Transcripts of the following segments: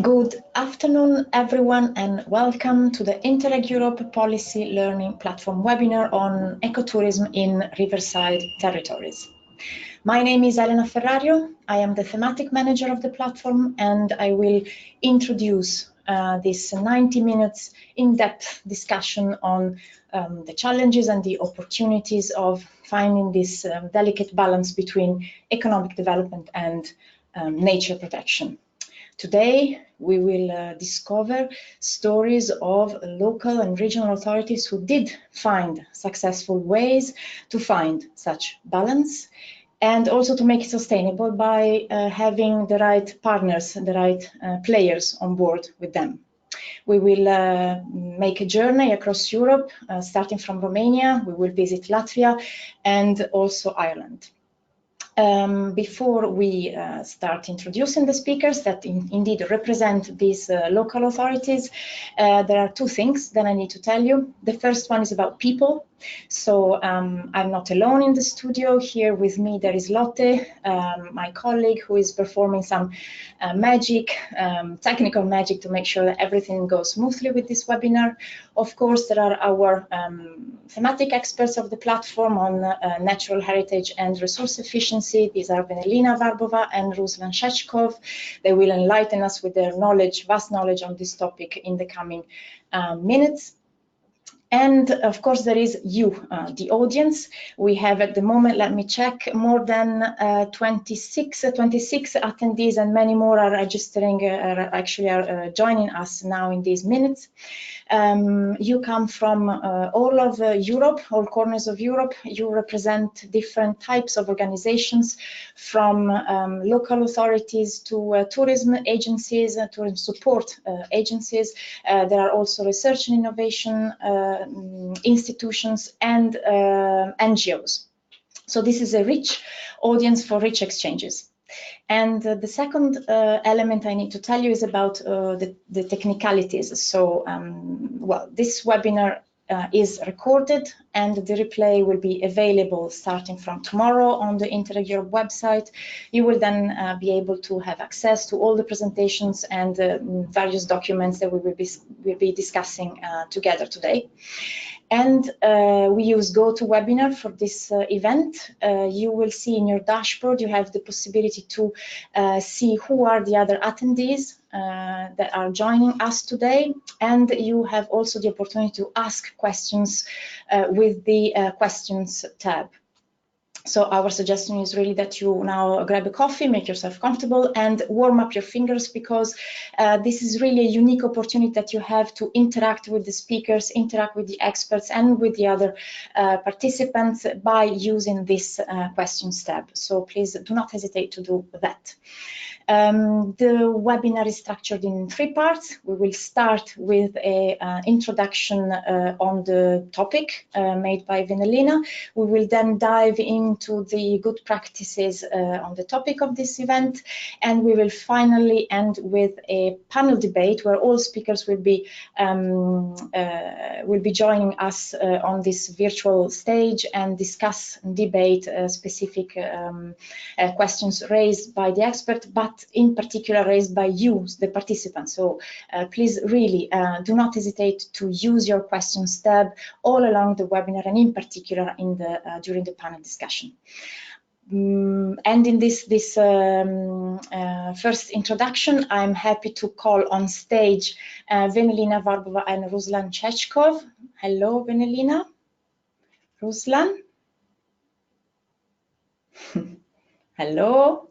Good afternoon, everyone, and welcome to the Interreg Europe Policy Learning Platform webinar on ecotourism in riverside territories. My name is Elena Ferrario. I am the thematic manager of the platform, and I will introduce this 90 minutes in-depth discussion on the challenges and the opportunities of finding this delicate balance between economic development and nature protection. Today, we will discover stories of local and regional authorities who did find successful ways to find such balance and also to make it sustainable by having the right partners, the right players on board with them. We will make a journey across Europe, starting from Romania. We will visit Latvia and also Ireland. Before we start introducing the speakers that indeed represent these local authorities, there are two things that I need to tell you. The first one is about people. So I'm not alone in the studio. Here with me there is Lotte, my colleague, who is performing some magic, technical magic to make sure that everything goes smoothly with this webinar. Of course, there are our thematic experts of the platform on natural heritage and resource efficiency. These are Venelina, Varbova, and Ruth. They will enlighten us with their knowledge, vast knowledge on this topic in the coming minutes. And of course, there is you, the audience. We have at the moment, let me check, more than 26 attendees, and many more are registering, are joining us now in these minutes. You come from all of Europe, all corners of Europe. You represent different types of organizations, from local authorities to tourism agencies, tourism support agencies. There are also research and innovation institutions and NGOs. So this is a rich audience for rich exchanges. And the second element I need to tell you is about the technicalities. So, well, this webinar is recorded, and the replay will be available starting from tomorrow on the Interreg Europe website. You will then be able to have access to all the presentations and various documents that we will be discussing together today. And we use GoToWebinar for this event. You will see in your dashboard, you have the possibility to see who are the other attendees that are joining us today. And you have also the opportunity to ask questions with the questions tab. So our suggestion is really that you now grab a coffee, make yourself comfortable, and warm up your fingers, because this is really a unique opportunity that you have to interact with the speakers, interact with the experts and with the other participants by using this questions tab. So please do not hesitate to do that. The webinar is structured in 3 parts. We will start with an introduction on the topic made by Venelina. We will then dive into the good practices on the topic of this event, and we will finally end with a panel debate where all speakers will be joining us on this virtual stage and discuss and debate specific questions raised by the expert, but in particular raised by you, the participants. So please really do not hesitate to use your questions tab all along the webinar, and in particular in the during the panel discussion. And in this first introduction, I'm happy to call on stage Venelina, Varbova, and Ruslan Chechkov. Hello, Venelina. Ruslan. Hello.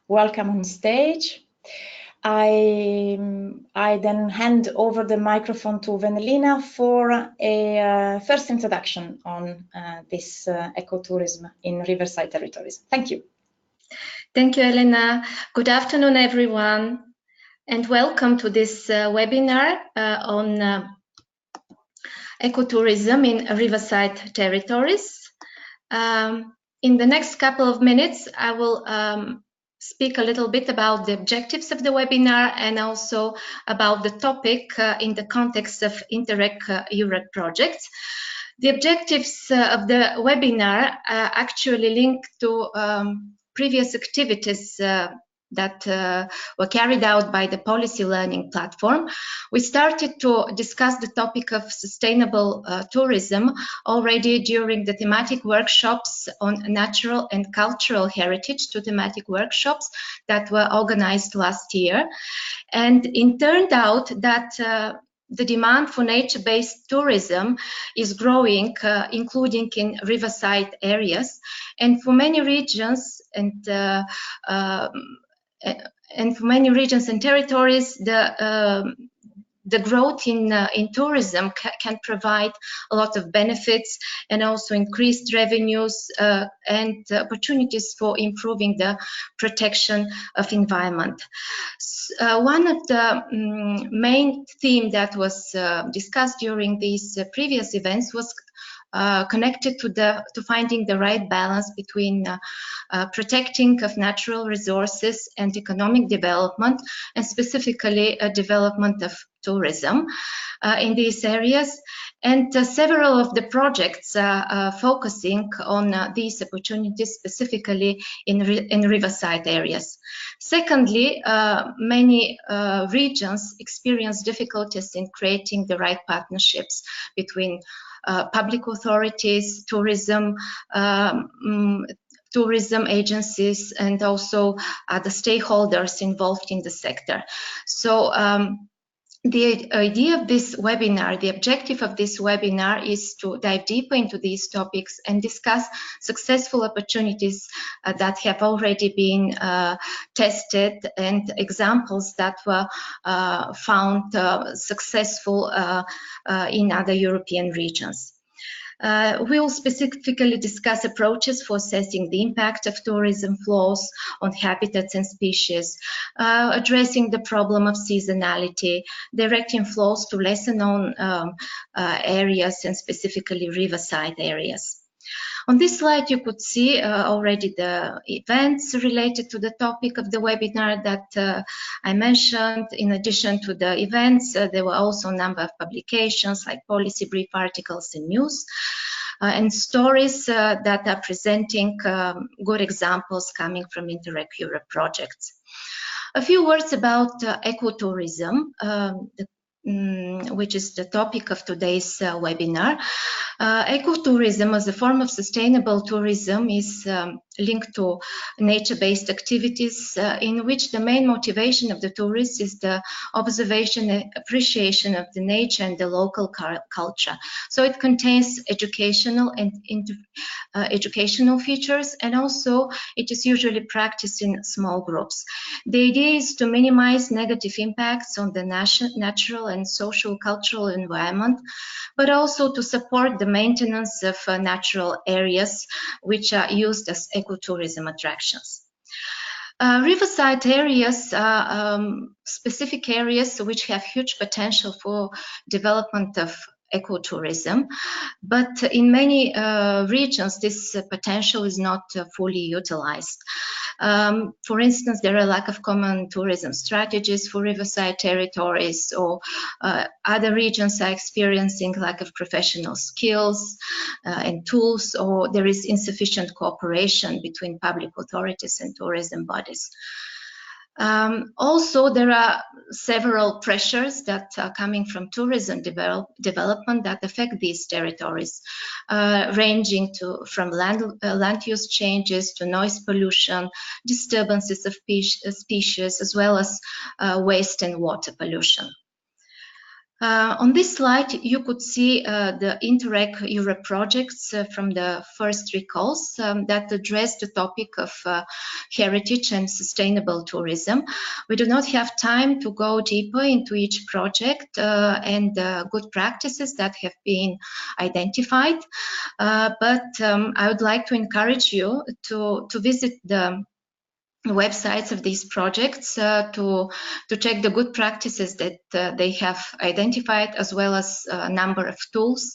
Welcome on stage. I then hand over the microphone to Venelina for a first introduction on this ecotourism in riverside territories. Thank you. Thank you, Elena. Good afternoon, everyone, and welcome to this webinar on ecotourism in riverside territories. In the next couple of minutes, I will speak a little bit about the objectives of the webinar and also about the topic in the context of Interreg Europe projects. The objectives of the webinar actually link to previous activities that were carried out by the Policy Learning Platform, we started to discuss the topic of sustainable tourism already during the thematic workshops on natural and cultural heritage, 2 thematic workshops that were organized last year. And it turned out that the demand for nature-based tourism is growing, including in riverside areas, and for many regions and for many regions and territories, the growth in tourism can provide a lot of benefits and also increased revenues and opportunities for improving the protection of environment. One of the main themes that was discussed during these previous events was connected to finding the right balance between protecting of natural resources and economic development, and specifically development of tourism in these areas. And several of the projects are focusing on these opportunities, specifically in riverside areas. Secondly, many regions experience difficulties in creating the right partnerships between public authorities, tourism agencies, and also the stakeholders involved in the sector. So the idea of this webinar, the objective of this webinar is to dive deeper into these topics and discuss successful opportunities that have already been tested and examples that were found successful in other European regions. We will specifically discuss approaches for assessing the impact of tourism flows on habitats and species, addressing the problem of seasonality, directing flows to lesser known areas and specifically riverside areas. On this slide, you could see already the events related to the topic of the webinar that I mentioned. In addition to the events, there were also a number of publications like policy brief articles and news and stories that are presenting good examples coming from Interreg Europe projects. A few words about ecotourism, which is the topic of today's webinar. Ecotourism as a form of sustainable tourism is linked to nature-based activities in which the main motivation of the tourists is the observation and appreciation of the nature and the local culture. So it contains educational and educational features, and also it is usually practiced in small groups. The idea is to minimize negative impacts on the natural and social cultural environment, but also to support the maintenance of natural areas which are used as ecotourism attractions. Riverside areas are specific areas which have huge potential for development of ecotourism, but in many regions this potential is not fully utilized. For instance, there are lack of common tourism strategies for riverside territories, or other regions are experiencing lack of professional skills and tools, or there is insufficient cooperation between public authorities and tourism bodies. Also, there are several pressures that are coming from tourism development that affect these territories, ranging from land use changes to noise pollution, disturbances of species, as well as waste and water pollution. On this slide, you could see the Interreg Europe projects from the first 3 calls that address the topic of heritage and sustainable tourism. We do not have time to go deeper into each project and good practices that have been identified, but I would like to encourage you to visit the websites of these projects to check the good practices that they have identified, as well as a number of tools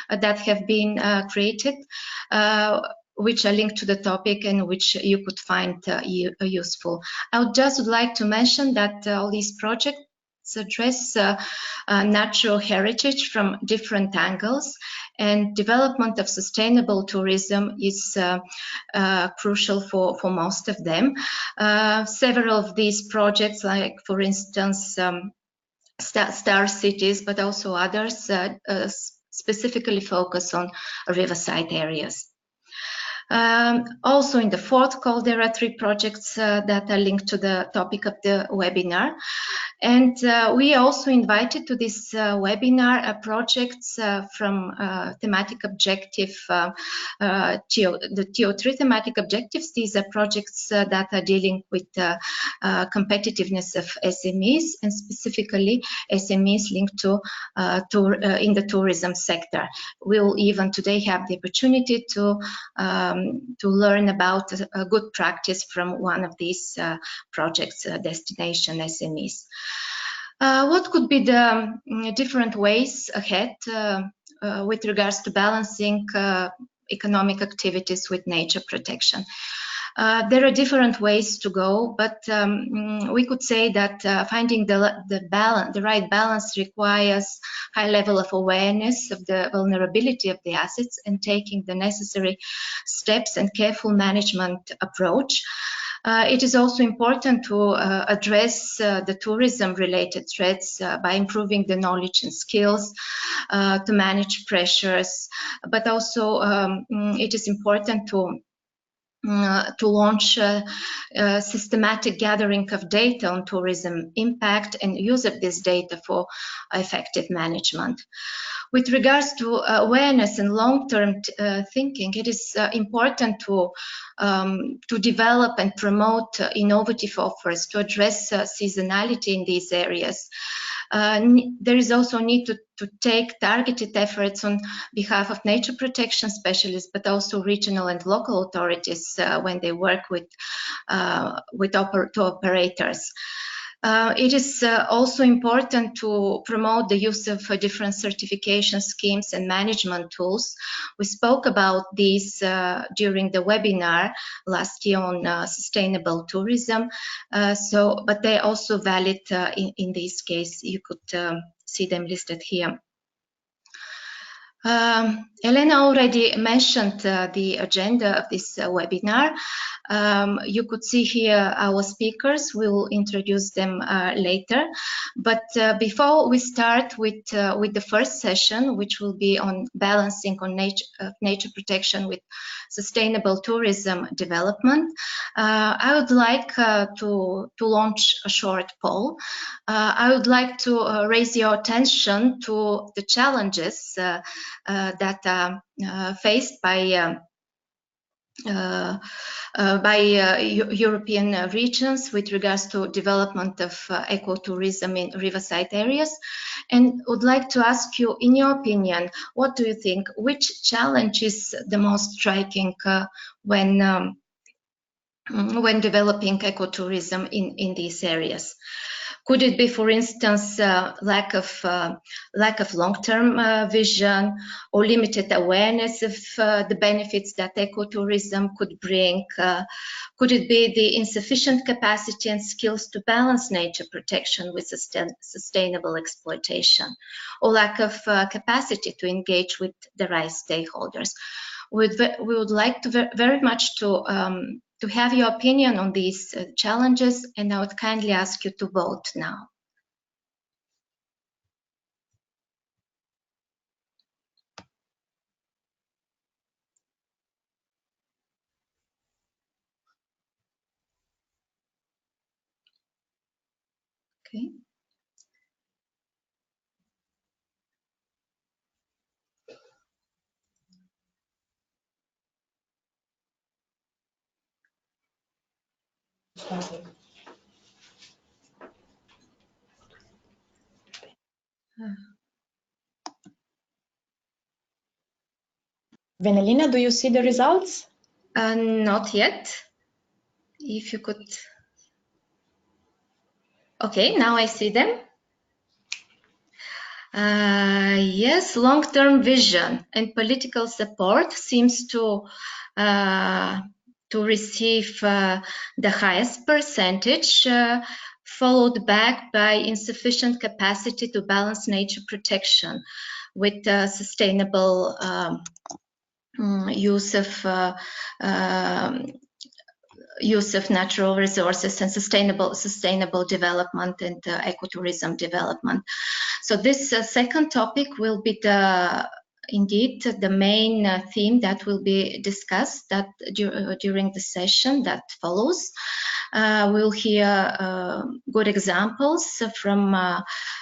that have been created, which are linked to the topic and which you could find useful. I would just like to mention that all these projects address natural heritage from different angles, and development of sustainable tourism is crucial for most of them. Several of these projects, like for instance Star Cities, but also others, specifically focus on riverside areas. Also in the fourth call, there are 3 projects that are linked to the topic of the webinar. And we also invited to this webinar projects from thematic objective, the TO3 thematic objectives. These are projects that are dealing with competitiveness of SMEs, and specifically SMEs linked to in the tourism sector. We'll even today have the opportunity to learn about a good practice from one of these projects, Destination SMEs. What could be the different ways ahead with regards to balancing economic activities with nature protection? There are different ways to go, but we could say that finding the right balance requires high level of awareness of the vulnerability of the assets and taking the necessary steps and careful management approach. It is also important to address the tourism-related threats by improving the knowledge and skills to manage pressures, but also it is important to launch systematic gathering of data on tourism impact and use of this data for effective management. With regards to awareness and long-term thinking, it is important to develop and promote innovative offers to address seasonality in these areas. There is also a need to take targeted efforts on behalf of nature protection specialists, but also regional and local authorities when they work with operators. It is also important to promote the use of different certification schemes and management tools. We spoke about these during the webinar last year on sustainable tourism, but they're also valid in this case. You could see them listed here. Elena already mentioned the agenda of this webinar. You could see here our speakers. We will introduce them later. But before we start with the first session, which will be on balancing on nature protection with sustainable tourism development, I would like to launch a short poll. I would like to raise your attention to the challenges that are faced by European regions with regards to development of ecotourism in riverside areas, and would like to ask you, in your opinion, what do you think? Which challenge is the most striking when developing ecotourism in these areas? Could it be, for instance, lack of long-term vision or limited awareness of the benefits that ecotourism could bring? Could it be the insufficient capacity and skills to balance nature protection with sustainable exploitation, or lack of capacity to engage with the right stakeholders? We would like to very much to have your opinion on these challenges, and I would kindly ask you to vote now. Okay. Venelina, do you see the results? Not yet. If you could. Okay, now I see them. Yes, long-term vision and political support seems to receive the highest percentage, followed back by insufficient capacity to balance nature protection, with sustainable use of natural resources and sustainable development and ecotourism development. So this second topic will be indeed the main theme that will be discussed during the session that follows. We'll hear good examples from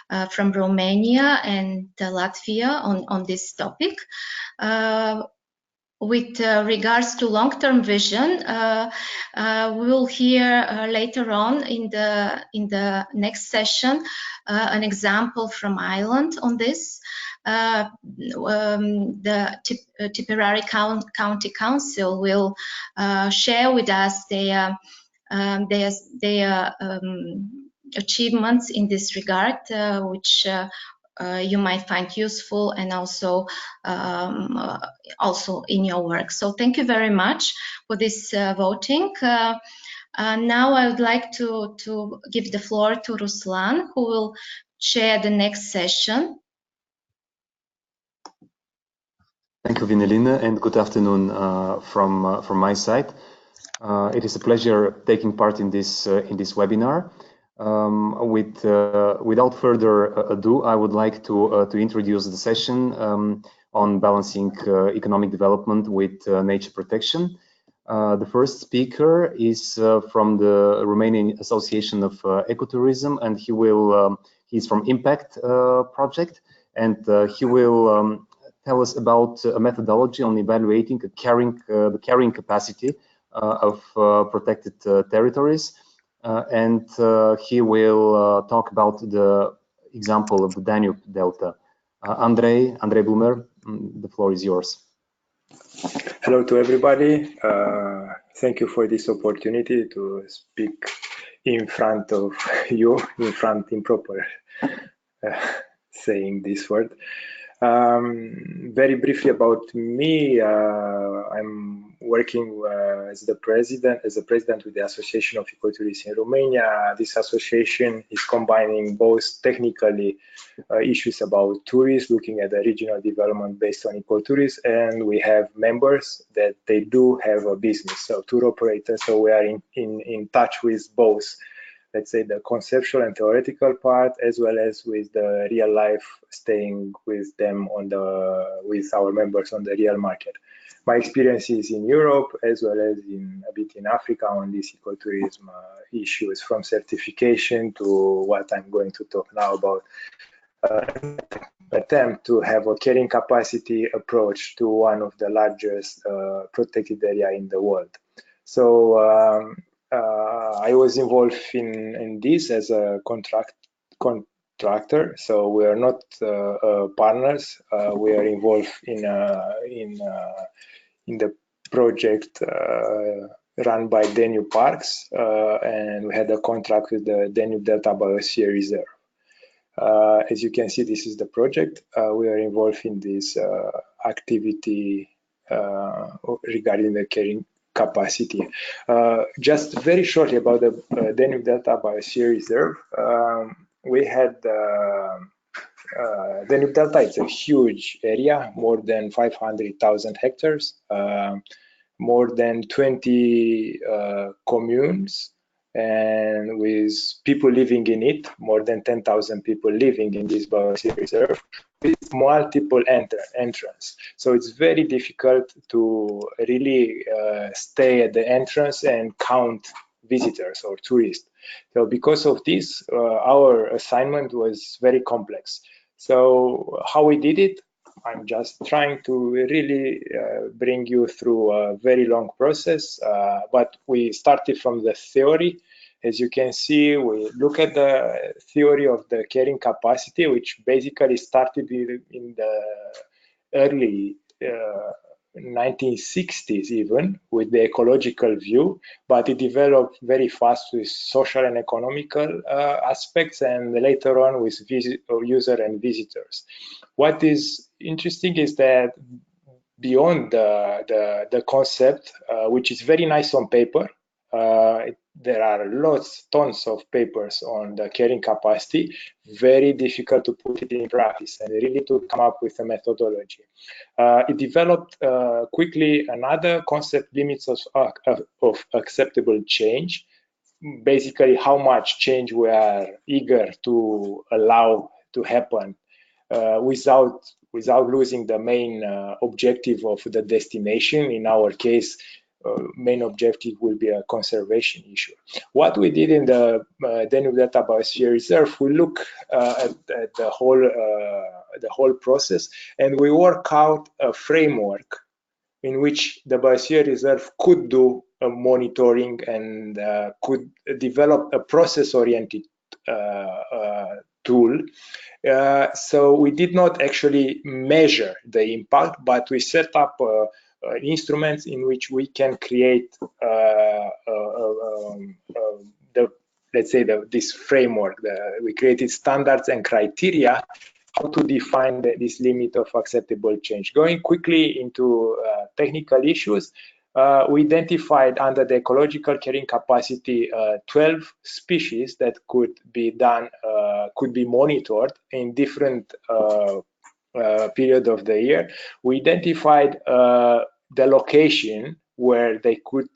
Romania and Latvia on this topic. With regards to long-term vision, we will hear later on in the next session an example from Ireland on this. The Tipperary County Council will share with us their achievements in this regard, which you might find useful and also in your work. So thank you very much for this voting. Now I would like to give the floor to Ruslan, who will chair the next session. Thank you, Venelina, and good afternoon from my side. It is a pleasure taking part in this webinar. Without further ado, I would like to introduce the session on balancing economic development with nature protection. The first speaker is from the Romanian Association of Ecotourism, and he's from Impact project, and he will tell us about a methodology on evaluating the carrying capacity of protected territories. And he will talk about the example of the Danube Delta. Andrei Blumer, the floor is yours. Hello to everybody. Thank you for this opportunity to speak in front of you, improper saying this word. Very briefly about me, I'm working as the president with the Association of Ecotourism in Romania. This association is combining both technically issues about tourism, looking at the regional development based on ecotourism, and we have members that they do have a business, so tour operators. So we are in touch with both, let's say, the conceptual and theoretical part, as well as with the real life, staying with them with our members on the real market. My experience is in Europe, as well as a bit in Africa on these ecotourism issues, from certification to what I'm going to talk now about. Attempt to have a carrying capacity approach to one of the largest protected area in the world. So I was involved in this as a contractor, so we are not partners. We are involved in the project run by Danube Parks, and we had a contract with the Danube Delta Biosphere Reserve. As you can see, this is the project. We are involved in this activity regarding the carrying capacity. Just very shortly about the Danube Delta Biosphere Reserve. We had Danube Delta. It's a huge area, more than 500,000 hectares, more than 20 communes, and with people living in it, more than 10,000 people living in this biosphere reserve, with multiple entrance. So it's very difficult to really stay at the entrance and count visitors or tourists. So because of this, our assignment was very complex. So how we did it, I'm just trying to really bring you through a very long process, but we started from the theory. As you can see, we look at the theory of the carrying capacity, which basically started in the early 1960s even, with the ecological view, but it developed very fast with social and economical aspects, and later on with user and visitors. What is interesting is that beyond the concept, which is very nice on paper, there are tons of papers on the carrying capacity, very difficult to put it in practice and really to come up with a methodology. It developed quickly another concept, limits of acceptable change, basically how much change we are eager to allow to happen without losing the main objective of the destination. In our case, main objective will be a conservation issue. What we did in the Danube Delta Biosphere Reserve, we look at the whole process, and we work out a framework in which the Biosphere Reserve could do a monitoring and could develop a process-oriented tool. So we did not actually measure the impact, but we set up instruments in which we can create this framework. We created standards and criteria how to define this limit of acceptable change. Going quickly into technical issues, we identified under the ecological carrying capacity 12 species that could be monitored in different period of the year. We identified the location where they could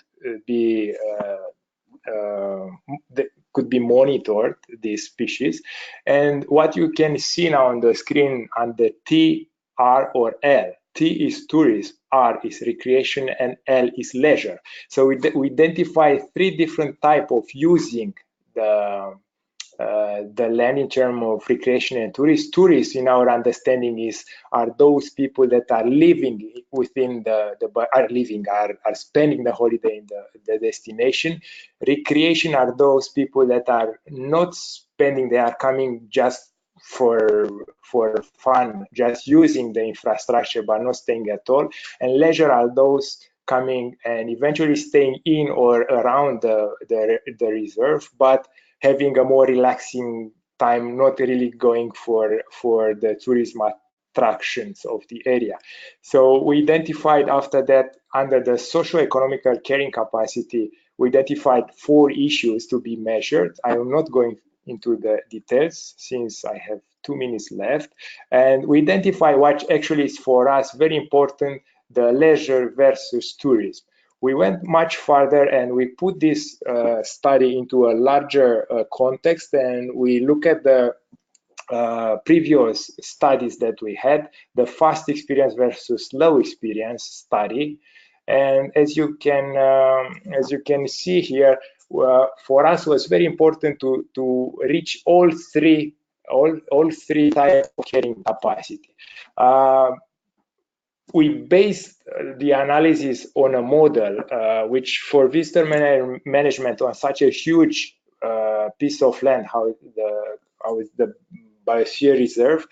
be monitored, these species. And what you can see now on the screen under T, R, or L. T is tourism, R is recreation, and L is leisure. So we identify 3 different types of using the land in terms of recreation and tourism. Tourists, in our understanding, are those people that are living within are spending the holiday in the destination. Recreation are those people that are not spending; they are coming just for fun, just using the infrastructure but not staying at all. And leisure are those coming and eventually staying in or around the reserve, but having a more relaxing time, not really going for the tourism attractions of the area. So we identified after that, under the socio-economical carrying capacity, we identified 4 issues to be measured. I am not going into the details since I have 2 minutes left. And we identify what actually is for us very important, the leisure versus tourism. We went much farther and we put this study into a larger context, and we look at the previous studies that we had, the fast experience versus slow experience study. And as you can see here, for us it was very important to reach all three types of carrying capacity. We based the analysis on a model which, for visitor management on such a huge piece of land, how is the Biosphere Reserve,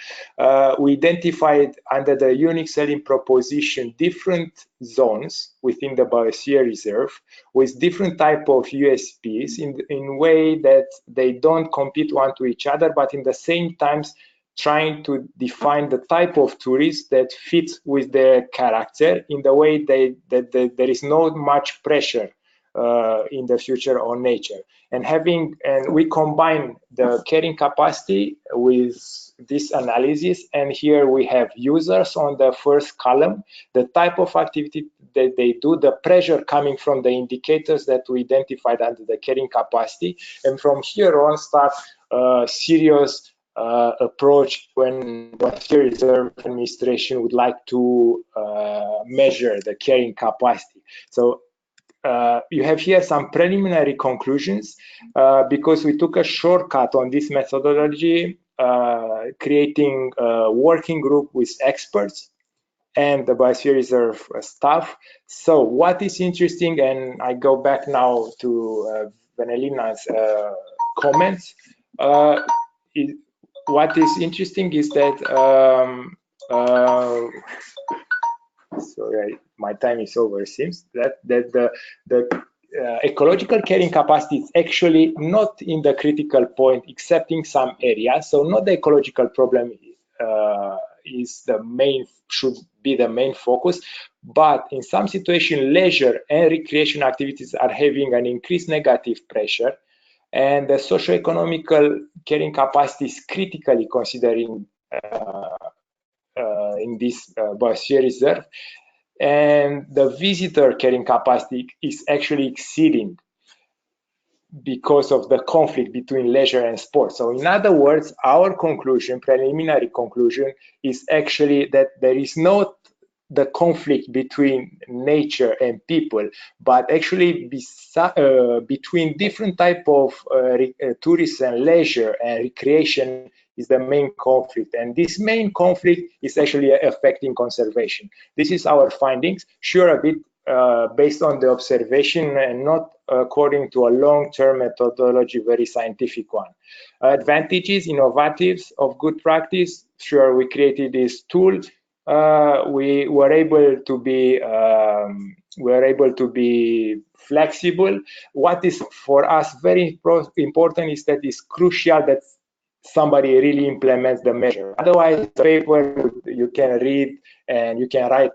we identified under the unique selling proposition different zones within the Biosphere Reserve with different type of USPs in way that they don't compete one to each other, but in the same times trying to define the type of tourist that fits with their character in the way that there is not much pressure in the future on nature. And we combine the carrying capacity with this analysis, and here we have users on the first column, the type of activity that they do, the pressure coming from the indicators that we identified under the carrying capacity, and from here on start serious approach when the Reserve Administration would like to measure the carrying capacity. So you have here some preliminary conclusions because we took a shortcut on this methodology, creating a working group with experts and the Biosphere Reserve staff. So what is interesting, and I go back now to Venelina's comments, what is interesting is that sorry, my time is over. It seems that the ecological carrying capacity is actually not in the critical point, except in some areas. So not the ecological problem should be the main focus. But in some situations, leisure and recreation activities are having an increased negative pressure, and the socio-economical carrying capacity is critically considering in this biosphere reserve, and the visitor carrying capacity is actually exceeding because of the conflict between leisure and sport. So in other words, our conclusion, preliminary conclusion, is actually that there is not the conflict between nature and people, but actually between different type of tourism, leisure and recreation is the main conflict, and this main conflict is actually affecting conservation. This is our findings, sure, a bit based on the observation and not according to a long-term methodology, very scientific one. Advantages, innovatives of good practice, sure, we created this tool. We were able to be flexible. What is for us very important is that it's crucial that somebody really implements the measure. Otherwise, the paper you can read and you can write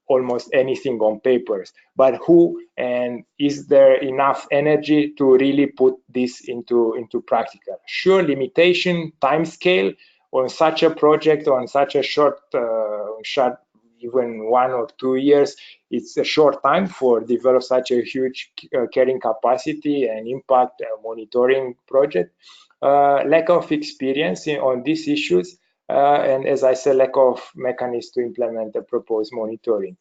almost anything on papers, but who and is there enough energy to really put this into practical? Sure, limitation, time scale on such a project, on such a short, even 1 or 2 years, it's a short time for develop such a huge carrying capacity and impact monitoring project. Lack of experience on these issues, and as I said, lack of mechanisms to implement the proposed monitoring.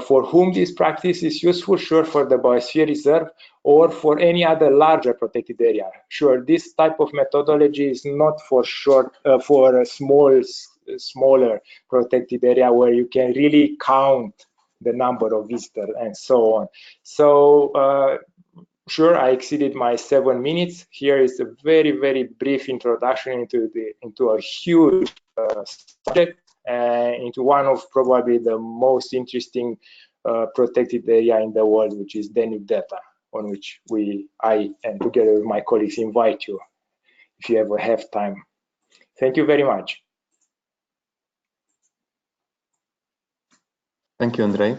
For whom this practice is useful, sure, for the biosphere reserve or for any other larger protected area. Sure, this type of methodology is not for a smaller protected area where you can really count the number of visitors and so on. So sure, I exceeded my 7 minutes. Here is a very, very brief introduction into a huge subject, into one of probably the most interesting protected area in the world, which is Danube Delta, on which I and together with my colleagues invite you if you ever have time. Thank you very much. Thank you, Andrei.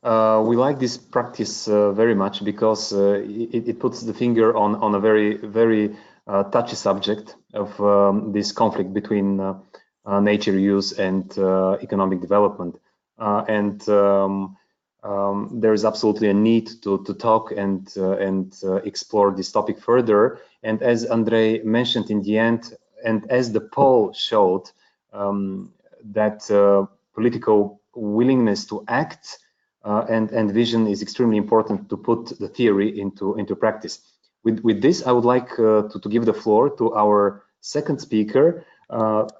We like this practice very much because it puts the finger on a very, very touchy subject of this conflict between nature use and economic development. There is absolutely a need to talk and explore this topic further. And as Andrei mentioned in the end, and as the poll showed, that political willingness to act and vision is extremely important to put the theory into practice. With this, I would like to give the floor to our second speaker,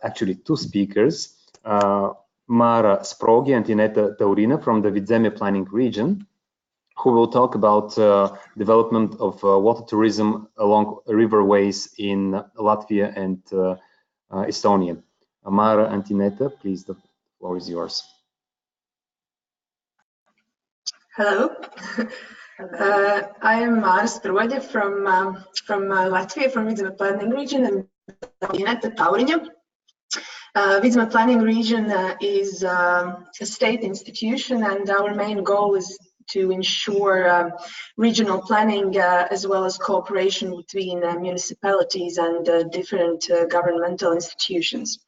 actually 2 speakers, Māra Sproģe and Lienīte from the Vidzeme planning region, who will talk about development of water tourism along riverways in Latvia and Estonia. Māra and Lienīte, please, the floor is yours. Hello, I am Māra Sproģe from Latvia, from Vidzeme planning region, and Lienīte Tauriņa. Vidzeme planning region is a state institution, and our main goal is to ensure regional planning as well as cooperation between municipalities and different governmental institutions.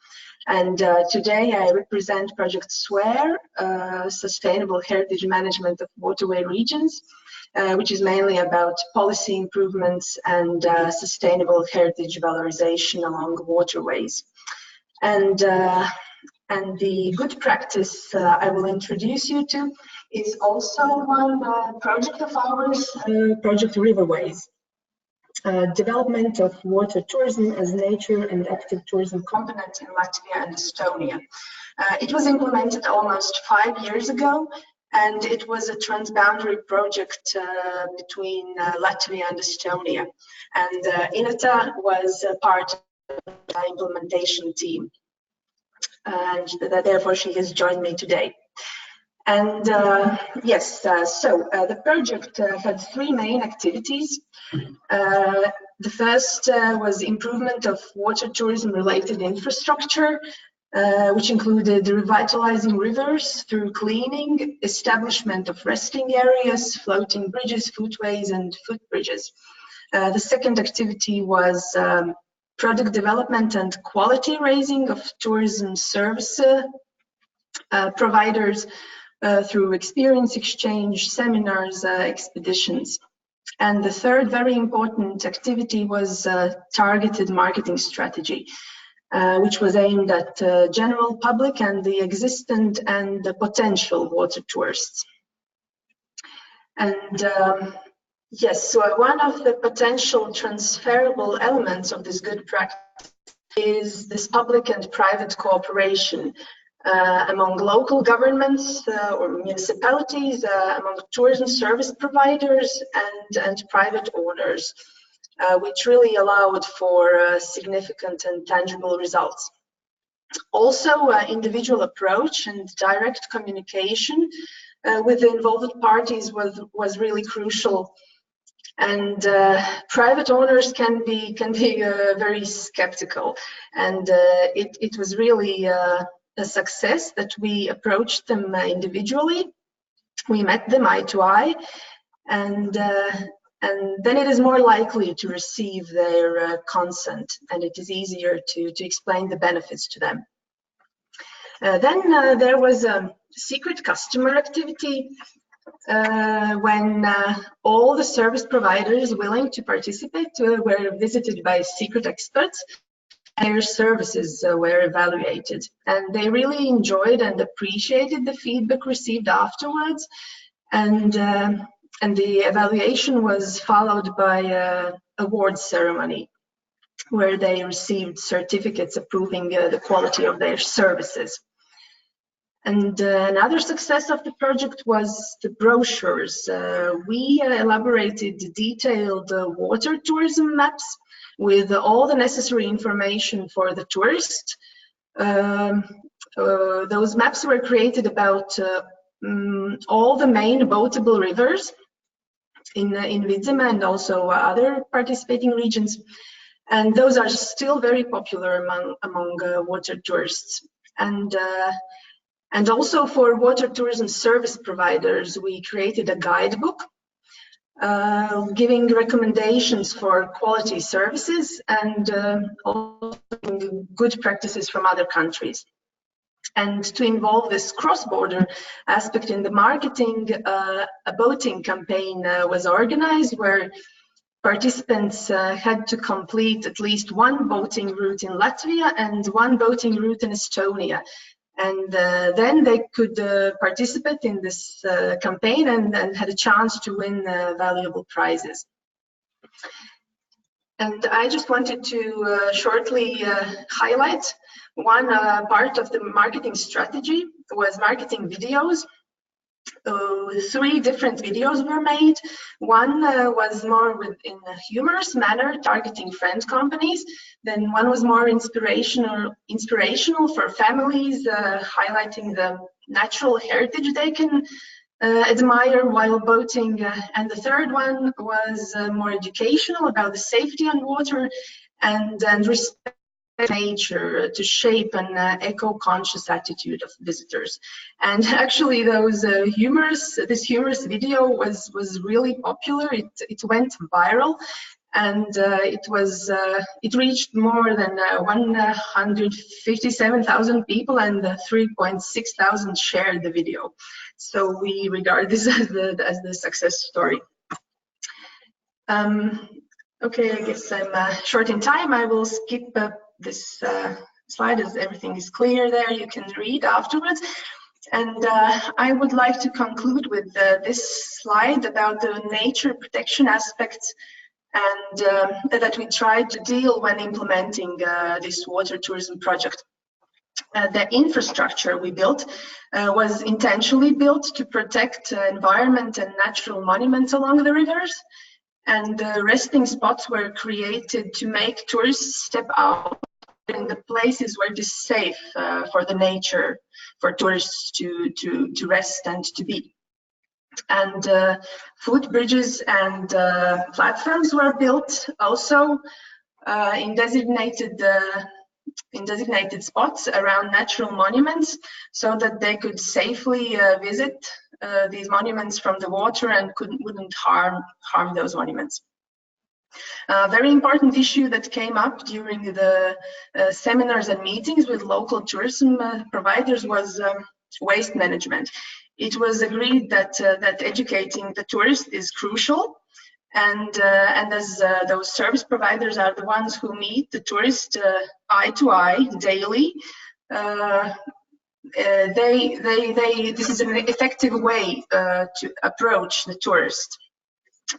And today I represent Project SWARE, Sustainable Heritage Management of Waterway Regions, which is mainly about policy improvements and sustainable heritage valorization along waterways. And the good practice I will introduce you to is also one project of ours, Project Riverways. Development of water tourism as nature and active tourism component in Latvia and Estonia. It was implemented almost 5 years ago, and it was a transboundary project between Latvia and Estonia. And Lienīte was part of the implementation team, and therefore she has joined me today. And yes, so the project had 3 main activities. The first was improvement of water tourism related infrastructure, which included revitalizing rivers through cleaning, establishment of resting areas, floating bridges, footways, and footbridges. The second activity was product development and quality raising of tourism service providers through experience exchange, seminars, expeditions. And the third very important activity was targeted marketing strategy, which was aimed at general public and the existent and the potential water tourists. And yes, so one of the potential transferable elements of this good practice is this public and private cooperation among local governments or municipalities, among tourism service providers and private owners, which really allowed for significant and tangible results. Also, individual approach and direct communication with the involved parties was really crucial. And private owners can be very skeptical, and it was really a success that we approached them individually. We met them eye to eye, and then it is more likely to receive their consent, and it is easier to explain the benefits to them. Then there was a secret customer activity when all the service providers willing to participate were visited by secret experts. Their services were evaluated, and they really enjoyed and appreciated the feedback received afterwards. And the evaluation was followed by an awards ceremony where they received certificates approving the quality of their services. And another success of the project was the brochures. We elaborated detailed water tourism maps with all the necessary information for the tourist. Those maps were created about all the main boatable rivers in Vidzeme and also other participating regions. And those are still very popular among water tourists. And also for water tourism service providers, we created a guidebook giving recommendations for quality services and also good practices from other countries. And to involve this cross-border aspect in the marketing, a boating campaign was organized where participants had to complete at least one boating route in Latvia and one boating route in Estonia. And then they could participate in this campaign and had a chance to win valuable prizes. And I just wanted to shortly highlight one part of the marketing strategy was marketing videos. 3 different videos were made. One was more in a humorous manner, targeting friend companies. Then one was more inspirational for families, highlighting the natural heritage they can admire while boating. And the third one was more educational about the safety on water and respect nature to shape an eco-conscious attitude of visitors. And actually this humorous video was really popular. It went viral, and it reached more than 157,000 people, and 3,600 shared the video. So we regard this as the success story. Okay, I guess I'm short in time. I will skip this slide as everything is clear there. You can read afterwards. And I would like to conclude with this slide about the nature protection aspects and that we tried to deal when implementing this water tourism project. The infrastructure we built was intentionally built to protect environment and natural monuments along the rivers. And resting spots were created to make tourists step out in the places where it is safe for the nature, for tourists to rest and to be. And footbridges and platforms were built also in designated in designated spots around natural monuments, so that they could safely visit these monuments from the water and wouldn't harm those monuments. A very important issue that came up during the seminars and meetings with local tourism providers was waste management. It was agreed that educating the tourist is crucial, and as those service providers are the ones who meet the tourist eye to eye daily, this is an effective way to approach the tourist,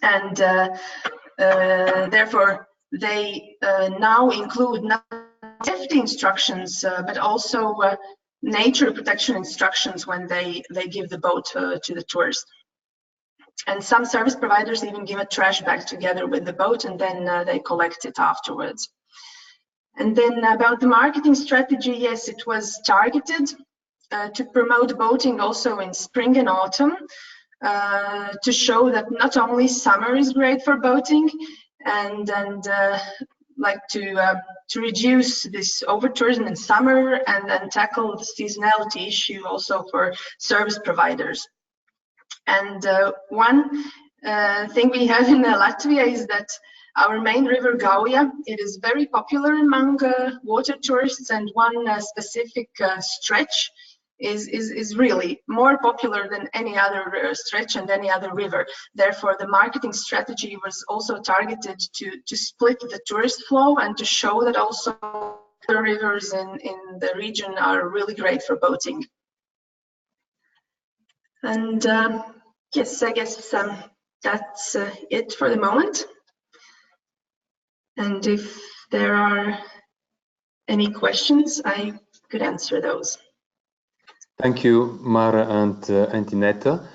and therefore they now include not safety instructions but also nature protection instructions when they give the boat to the tourist. And some service providers even give a trash bag together with the boat, and then they collect it afterwards. And then about the marketing strategy, yes, it was targeted to promote boating also in spring and autumn, to show that not only summer is great for boating, and like to reduce this over tourism in summer, and then tackle the seasonality issue also for service providers. And one thing we have in Latvia is that our main river Gauja, it is very popular among water tourists, and one specific stretch is really more popular than any other stretch and any other river. Therefore, the marketing strategy was also targeted to split the tourist flow and to show that also the rivers in the region are really great for boating. And yes, I guess that's it for the moment. And if there are any questions, I could answer those. Thank you, Māra and Antineta.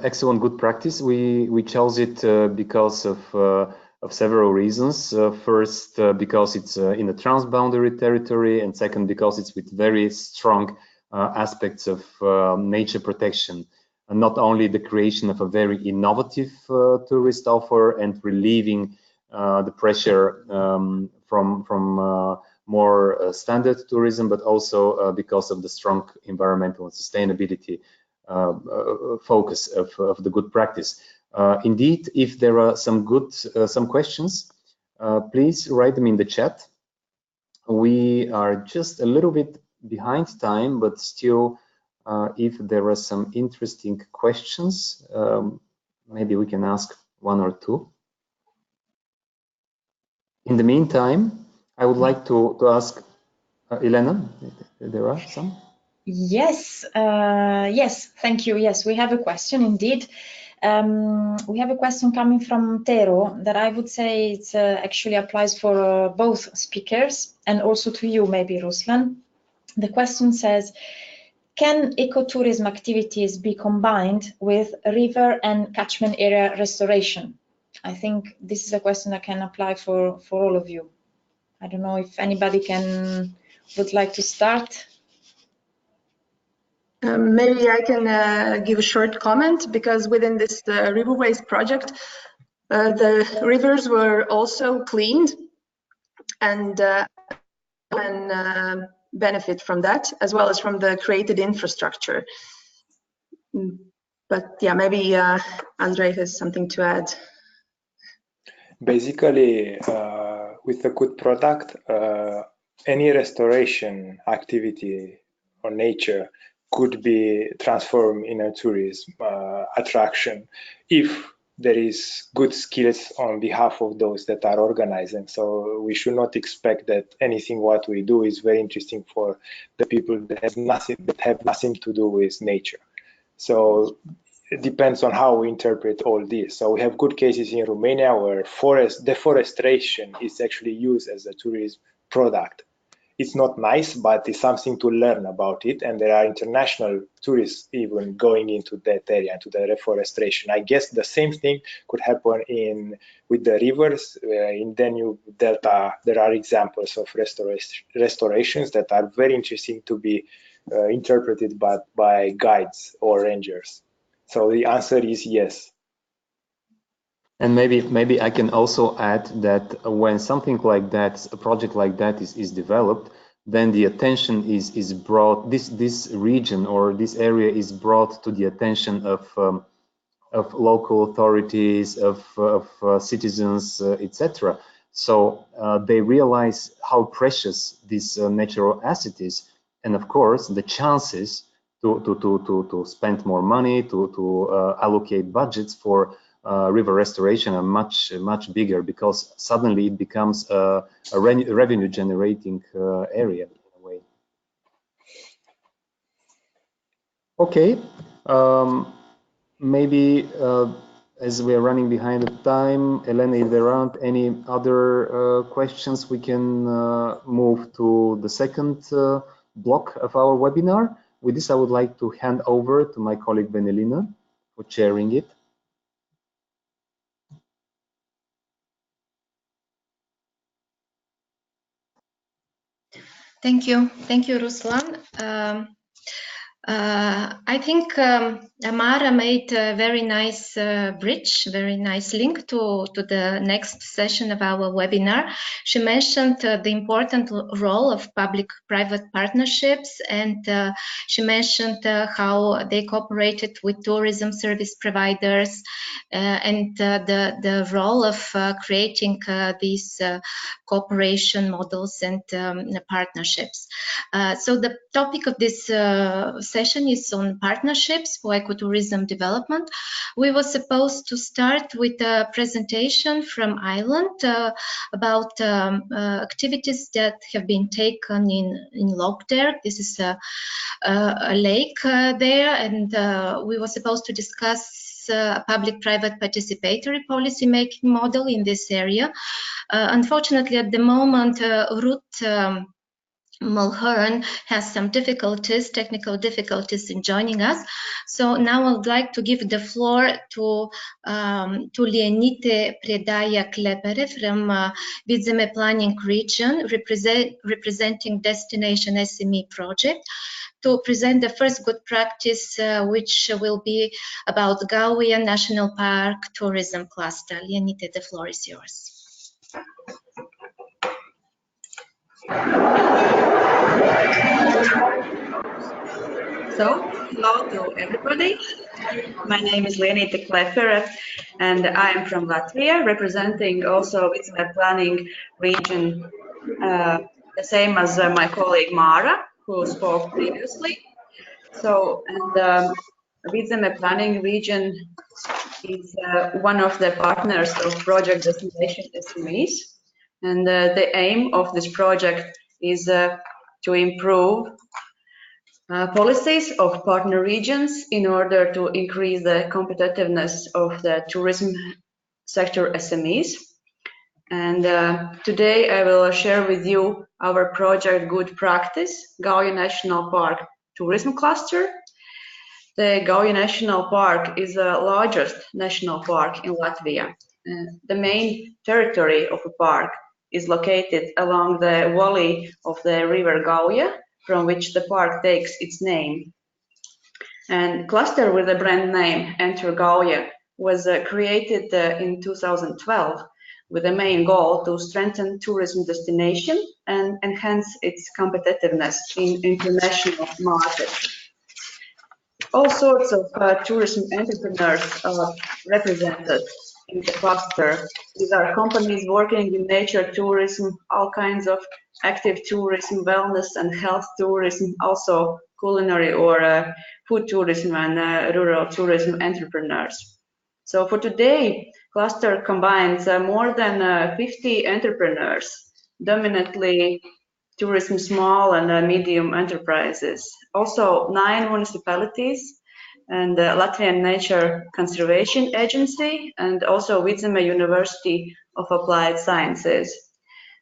Excellent, good practice. We chose it because of several reasons. First, because it's in a transboundary territory, and second, because it's with very strong aspects of nature protection, and not only the creation of a very innovative tourist offer and relieving the pressure from more standard tourism, but also because of the strong environmental and sustainability focus of the good practice. Indeed, if there are some questions, please write them in the chat. We are just a little bit behind time, but still, if there are some interesting questions, maybe we can ask one or two. In the meantime, I would like to ask Elena, there are some? Yes, yes, thank you. Yes, we have a question indeed. We have a question coming from Tero that I would say it actually applies for both speakers and also to you, maybe, Ruslan. The question says, can ecotourism activities be combined with river and catchment area restoration? I think this is a question that can apply for all of you. I don't know if anybody would like to start. Maybe I can give a short comment, because within this riverways project, the rivers were also cleaned, and benefit from that, as well as from the created infrastructure. But yeah, maybe Andrei has something to add. Basically, with a good product, any restoration activity or nature could be transformed in a tourism attraction if there is good skills on behalf of those that are organizing. So we should not expect that anything what we do is very interesting for the people that have nothing to do with nature. So it depends on how we interpret all this. So we have good cases in Romania where deforestation is actually used as a tourism product. It's not nice, but it's something to learn about it. And there are international tourists even going into that area, into the reforestation. I guess the same thing could happen with the rivers. In Danube Delta, there are examples of restorations that are very interesting to be interpreted by guides or rangers. So the answer is yes. And maybe I can also add that when something like that, a project like that is developed, then the attention is brought, this region or this area is brought to the attention of local authorities, of citizens, etc. So they realize how precious this natural asset is, and of course the chances to spend more money, to allocate budgets for river restoration are much bigger, because suddenly it becomes a revenue generating area in a way. Okay, maybe as we are running behind the time, Elena, if there aren't any other questions, we can move to the second block of our webinar. With this, I would like to hand over to my colleague Venelina for chairing it. Thank you, Ruslan. I think Māra made a very nice bridge, very nice link to the next session of our webinar. She mentioned the important role of public-private partnerships, and she mentioned how they cooperated with tourism service providers, and the role of creating these cooperation models and partnerships. So the topic of this session is on partnerships for ecotourism development. We were supposed to start with a presentation from Ireland about activities that have been taken in Lough. This is a lake there, and we were supposed to discuss a public-private participatory policy-making model in this area. Unfortunately, at the moment, Ruth Mulhern has some difficulties, technical difficulties in joining us. So now I would like to give the floor to Lienīte Priedāja-Klepere from Vidzeme Planning Region, representing Destination SME project, to present the first good practice, which will be about Gauja National Park Tourism Cluster. Lienīte, the floor is yours. So, hello to everybody. My name is Lienīte Klepere, and I am from Latvia, representing also Vidzeme Planning Region, the same as my colleague Māra, who spoke previously. So, and Vidzeme Planning Region is one of the partners of project Destination SMEs, and the aim of this project is to improve policies of partner regions in order to increase the competitiveness of the tourism sector SMEs. And today I will share with you our project Good Practice, Gauja National Park Tourism Cluster. The Gauja National Park is the largest national park in Latvia. The main territory of the park is located along the valley of the river Gauja, from which the park takes its name. And cluster with the brand name Enter Gauja was created in 2012 with the main goal to strengthen tourism destination and enhance its competitiveness in international markets. All sorts of tourism entrepreneurs are represented in the cluster. These are companies working in nature tourism, all kinds of active tourism, wellness and health tourism, also culinary or food tourism and rural tourism entrepreneurs. So for today, cluster combines more than 50 entrepreneurs, dominantly tourism small and medium enterprises. Also 9 municipalities and the Latvian Nature Conservation Agency, and also Vidzeme University of Applied Sciences.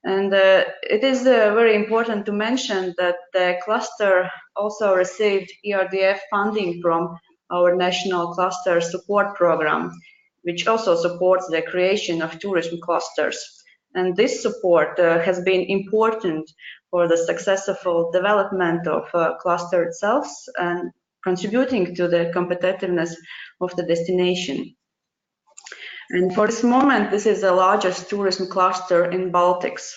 And it is very important to mention that the cluster also received ERDF funding from our National Cluster Support Program, which also supports the creation of tourism clusters. And this support has been important for the successful development of cluster itself and contributing to the competitiveness of the destination. And for this moment, this is the largest tourism cluster in Baltics.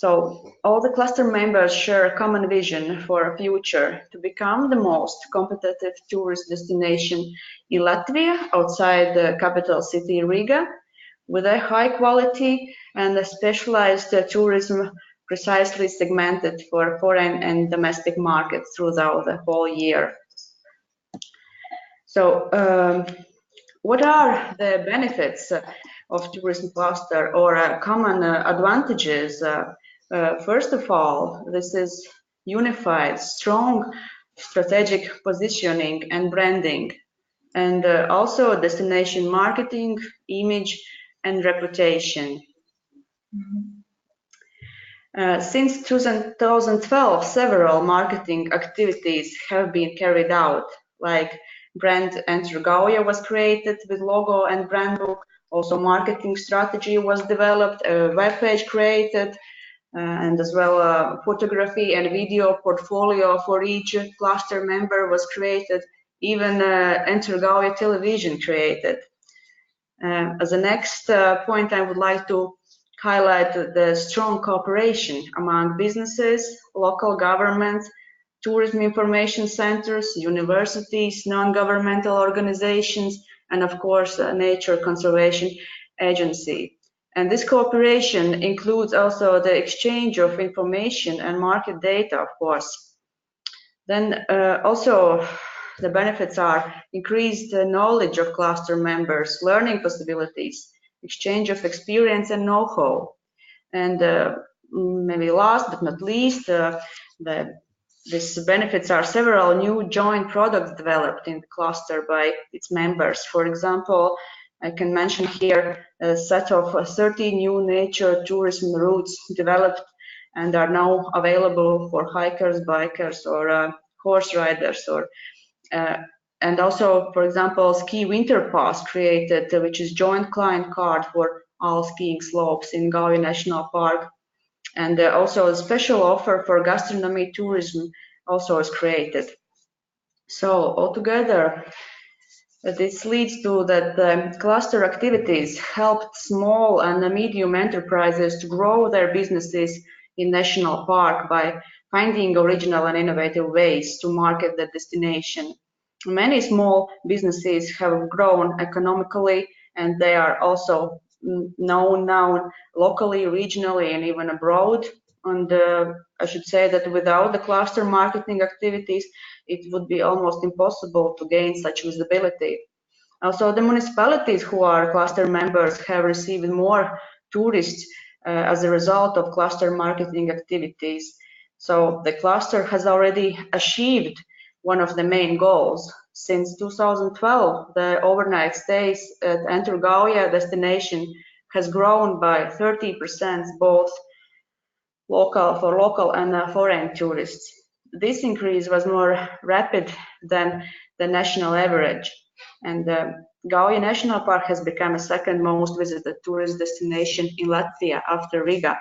So all the cluster members share a common vision for a future to become the most competitive tourist destination in Latvia outside the capital city Riga, with a high quality and a specialized tourism precisely segmented for foreign and domestic markets throughout the whole year. So what are the benefits of tourism cluster or common advantages? First of all, this is unified, strong strategic positioning and branding, and also destination marketing, image, and reputation. Since 2012, several marketing activities have been carried out, like brand Enter Gauja was created with logo and brand book. Also, marketing strategy was developed, a web page created, and as well photography and video portfolio for each cluster member was created. Even Enter Gauja television created. As a next point, I would like to highlight the strong cooperation among businesses, local governments, tourism information centers, universities, non-governmental organizations, and of course, a nature conservation agency. And this cooperation includes also the exchange of information and market data, of course. Then also the benefits are increased knowledge of cluster members, learning possibilities, exchange of experience and know-how. And maybe last but not least, these benefits are several new joint products developed in the cluster by its members. For example, I can mention here a set of 30 new nature tourism routes developed and are now available for hikers, bikers, or horse riders, or and also, for example, ski winter pass created, which is joint client card for all skiing slopes in Gauja National Park. And also a special offer for gastronomy tourism also is created. So altogether, this leads to that the cluster activities helped small and medium enterprises to grow their businesses in National Park by finding original and innovative ways to market the destination. Many small businesses have grown economically, and they are also known now locally, regionally, and even abroad. And I should say that without the cluster marketing activities, it would be almost impossible to gain such visibility. Also, the municipalities who are cluster members have received more tourists as a result of cluster marketing activities. So the cluster has already achieved one of the main goals. Since 2012, the overnight stays at Enter Gauja destination has grown by 30%, both for local and foreign tourists. This increase was more rapid than the national average, and Gauja National Park has become a second most visited tourist destination in Latvia after Riga,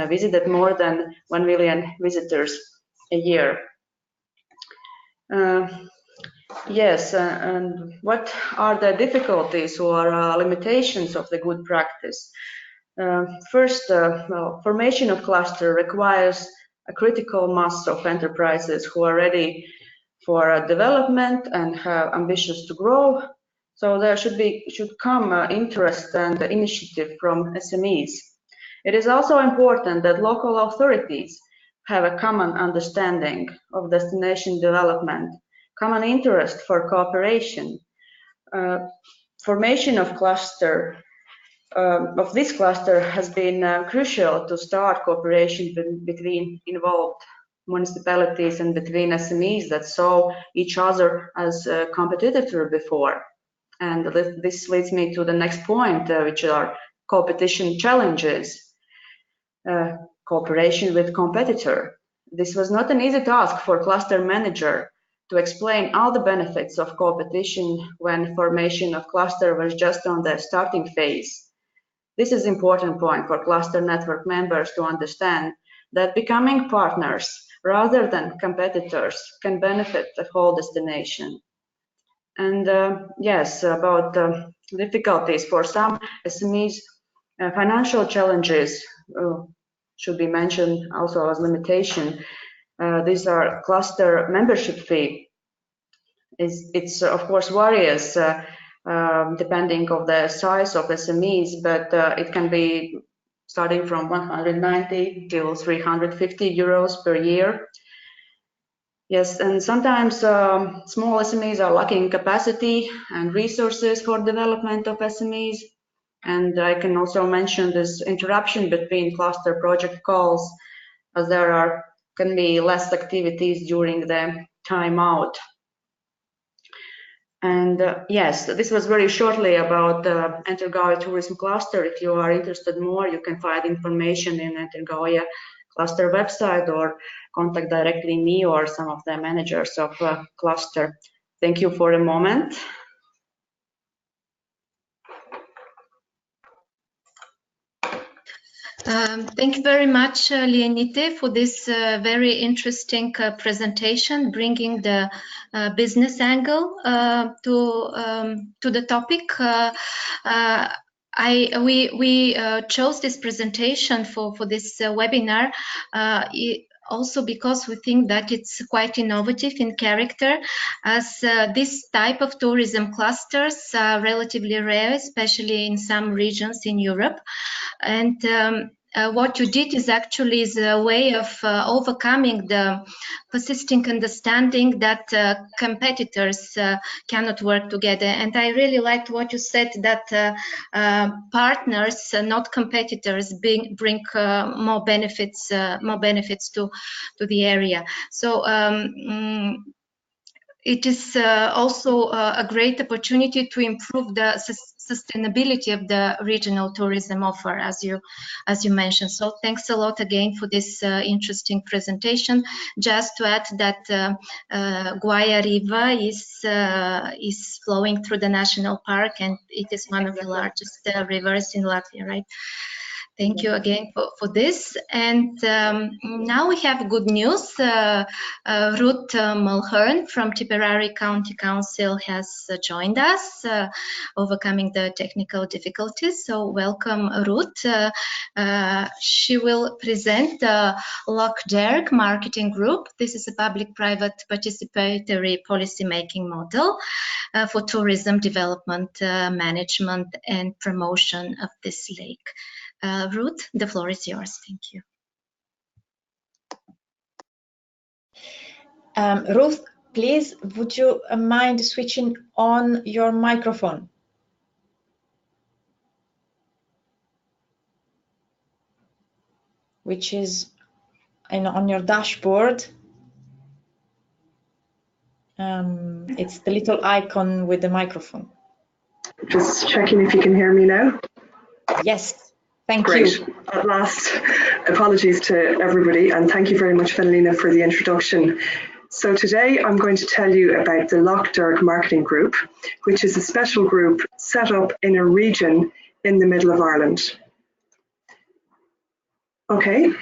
visited more than 1 million visitors a year. Yes, and what are the difficulties or limitations of the good practice? First, well, formation of cluster requires a critical mass of enterprises who are ready for development and have ambitions to grow. So there should come interest and initiative from SMEs. It is also important that local authorities have a common understanding of destination development, common interest for cooperation. Formation of this cluster has been crucial to start cooperation between involved municipalities and between SMEs that saw each other as a competitor before. And this leads me to the next point, which are competition challenges. Cooperation with competitor. This was not an easy task for cluster manager to explain all the benefits of competition when formation of cluster was just on the starting phase. This is an important point for cluster network members to understand that becoming partners rather than competitors can benefit the whole destination. And yes, about difficulties for some SMEs, financial challenges should be mentioned also as limitation. These are cluster membership fee. It's of course varies depending on the size of SMEs, but it can be starting from 190 to 350 euros per year. Yes, and sometimes small SMEs are lacking capacity and resources for development of SMEs. And I can also mention this interruption between cluster project calls, as there can be less activities during the timeout. And yes, this was very shortly about the Enter Gauja tourism cluster. If you are interested more, you can find information in Enter Gauja cluster website or contact directly me or some of the managers of cluster. Thank you for a moment. Thank you very much, Lienīte, for this very interesting presentation, bringing the business angle to the topic. We chose this presentation for this webinar also because we think that it's quite innovative in character, as this type of tourism clusters are relatively rare, especially in some regions in Europe. And what you did is actually a way of overcoming the persisting understanding that competitors cannot work together. And I really liked what you said, that partners, not competitors, bring more benefits to the area. So it is also a great opportunity to improve the sustainability of the regional tourism offer, as you mentioned. So thanks a lot again for this interesting presentation. Just to add that Gauja River is flowing through the national park, and it is one of the largest rivers in Latvia, right? Thank you again for this. And now we have good news. Ruth Mulhern from Tipperary County Council has joined us, overcoming the technical difficulties. So welcome, Ruth. She will present the Lough Derg Marketing Group. This is a public-private participatory policy-making model for tourism development, management, and promotion of this lake. Ruth, the floor is yours. Thank you. Ruth, please, would you mind switching on your microphone? Which is on your dashboard. It's the little icon with the microphone. Just checking if you can hear me now. Yes. Thank Great. you. At last. Apologies to everybody, and thank you very much, Venelina, for the introduction. So today I'm going to tell you about the Lough Derg Marketing Group, which is a special group set up in a region in the middle of Ireland. Okay.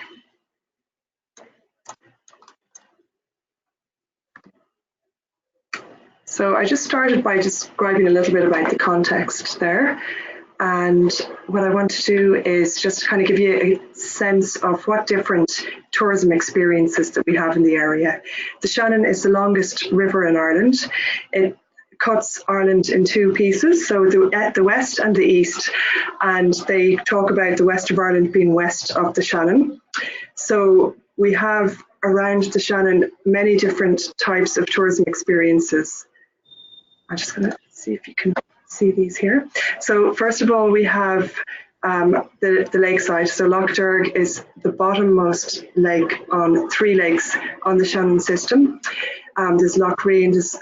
So I just started by describing a little bit about the context there. And what I want to do is just kind of give you a sense of what different tourism experiences that we have in the area. The Shannon is the longest river in Ireland. It cuts Ireland in two pieces, so the west and the east. And they talk about the west of Ireland being west of the Shannon. So we have around the Shannon many different types of tourism experiences. I'm just going to see if you can see these here. So first of all, we have the lakeside. So Lough Derg is the bottommost lake on 3 lakes on the Shannon system. There's Lough Ree and there's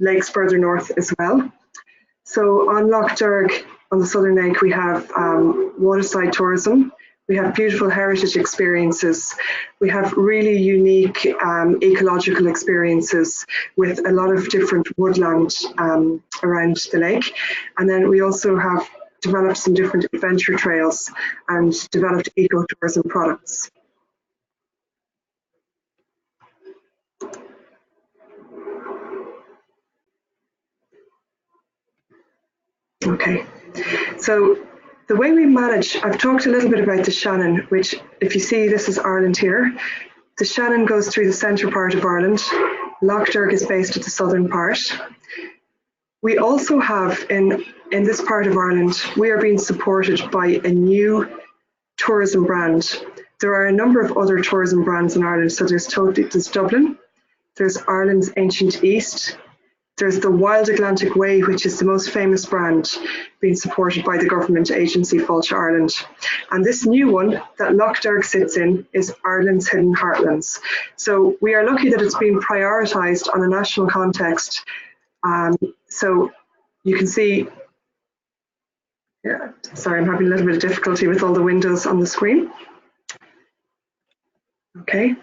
lakes further north as well. So on Lough Derg, on the southern lake, we have waterside tourism. We have beautiful heritage experiences. We have really unique ecological experiences with a lot of different woodland around the lake. And then we also have developed some different adventure trails and developed ecotourism products. Okay, so The way we manage, I've talked a little bit about the Shannon, which if you see, this is Ireland here. The Shannon goes through the centre part of Ireland. Lough Derg is based at the southern part. We also have in this part of Ireland, we are being supported by a new tourism brand. There are a number of other tourism brands in Ireland. So there's Dublin, there's Ireland's Ancient East, there's the Wild Atlantic Way, which is the most famous brand being supported by the government agency Fáilte Ireland. And this new one that Lough Derg sits in is Ireland's Hidden Heartlands. So we are lucky that it's being prioritised on a national context. So you can see, yeah, sorry, I'm having a little bit of difficulty with all the windows on the screen. Okay,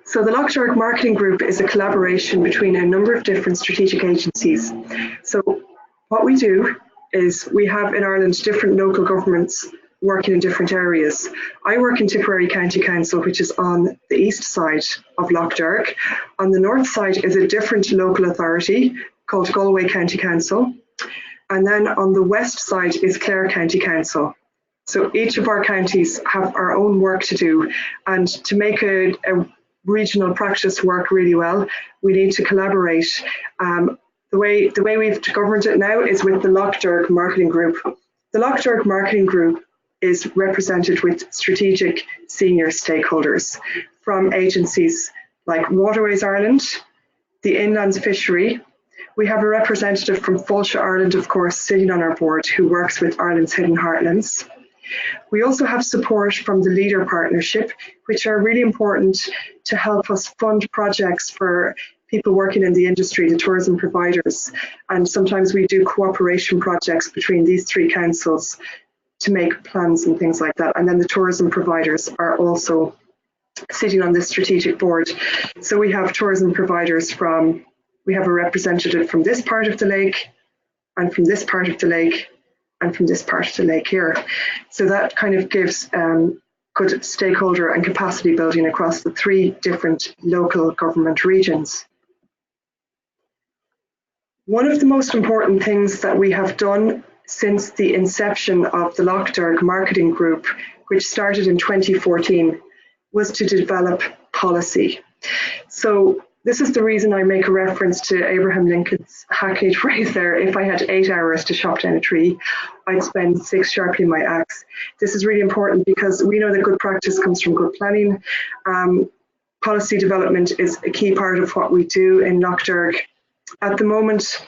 so the Lough Derg Marketing Group is a collaboration between a number of different strategic agencies. So what we do is we have in Ireland different local governments working in different areas. I work in Tipperary County Council, which is on the east side of Lough Derg. On the north side is a different local authority called Galway County Council. And then on the west side is Clare County Council. So each of our counties have our own work to do. And to make a regional practice work really well, we need to collaborate. The way we've governed it now is with the Lough Derg Marketing Group. The Lough Derg Marketing Group is represented with strategic senior stakeholders from agencies like Waterways Ireland, the Inland Fishery. We have a representative from Fáilte Ireland, of course, sitting on our board who works with Ireland's Hidden Heartlands. We also have support from the Leader Partnership, which are really important to help us fund projects for people working in the industry, the tourism providers. And sometimes we do cooperation projects between these three councils to make plans and things like that. And then the tourism providers are also sitting on this strategic board. So we have tourism providers from, we have a representative from this part of the lake, and from this part of the lake, and from this part of the lake here. So that kind of gives good stakeholder and capacity building across the three different local government regions. One of the most important things that we have done since the inception of the Lough Derg Marketing Group, which started in 2014, was to develop policy. So this is the reason I make a reference to Abraham Lincoln's hackneyed phrase there: if I had 8 hours to chop down a tree, I'd spend 6 sharpening my axe. This is really important because we know that good practice comes from good planning. Policy development is a key part of what we do in Lough Derg. At the moment,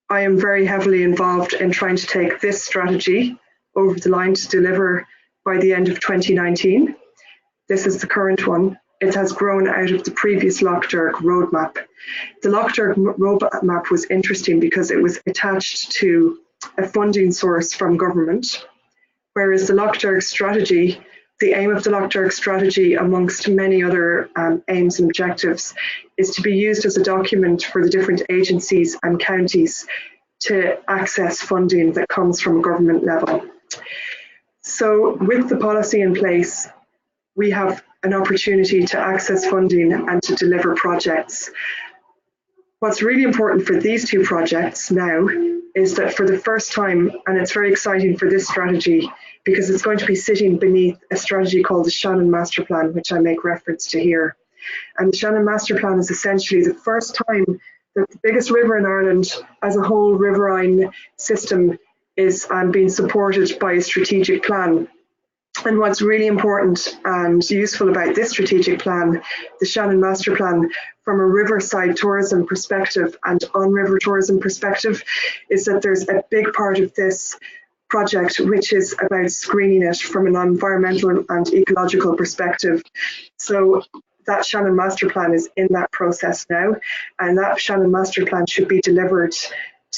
I am very heavily involved in trying to take this strategy over the line to deliver by the end of 2019. This is the current one. It has grown out of the previous Lough Derg roadmap. The Lough Derg roadmap was interesting because it was attached to a funding source from government, whereas the Lough Derg strategy, the aim of the Lough Derg strategy, amongst many other aims and objectives, is to be used as a document for the different agencies and counties to access funding that comes from a government level. So with the policy in place, we have an opportunity to access funding and to deliver projects. What's really important for these two projects now is that for the first time, and it's very exciting for this strategy because it's going to be sitting beneath a strategy called the Shannon Master Plan, which I make reference to here. And the Shannon Master Plan is essentially the first time that the biggest river in Ireland as a whole riverine system is being supported by a strategic plan. And what's really important and useful about this strategic plan, the Shannon Master Plan, from a riverside tourism perspective and on-river tourism perspective, is that there's a big part of this project which is about screening it from an environmental and ecological perspective. So that Shannon Master Plan is in that process now, and that Shannon Master Plan should be delivered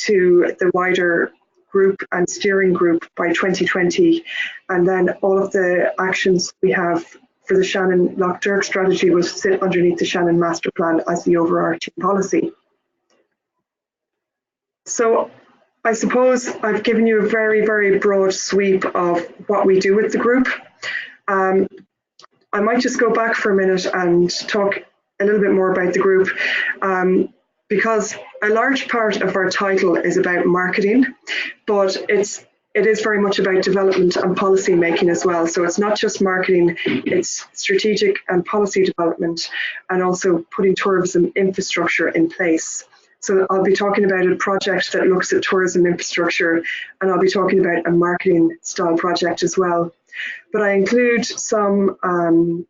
to the wider group and steering group by 2020, and then all of the actions we have for the Shannon Lough Derg strategy will sit underneath the Shannon Master Plan as the overarching policy. So I suppose I've given you a very, very broad sweep of what we do with the group. I might just go back for a minute and talk a little bit more about the group, because a large part of our title is about marketing, but it's it is very much about development and policy making as well. So it's not just marketing, it's strategic and policy development, and also putting tourism infrastructure in place. So I'll be talking about a project that looks at tourism infrastructure, and I'll be talking about a marketing style project as well. But I include some of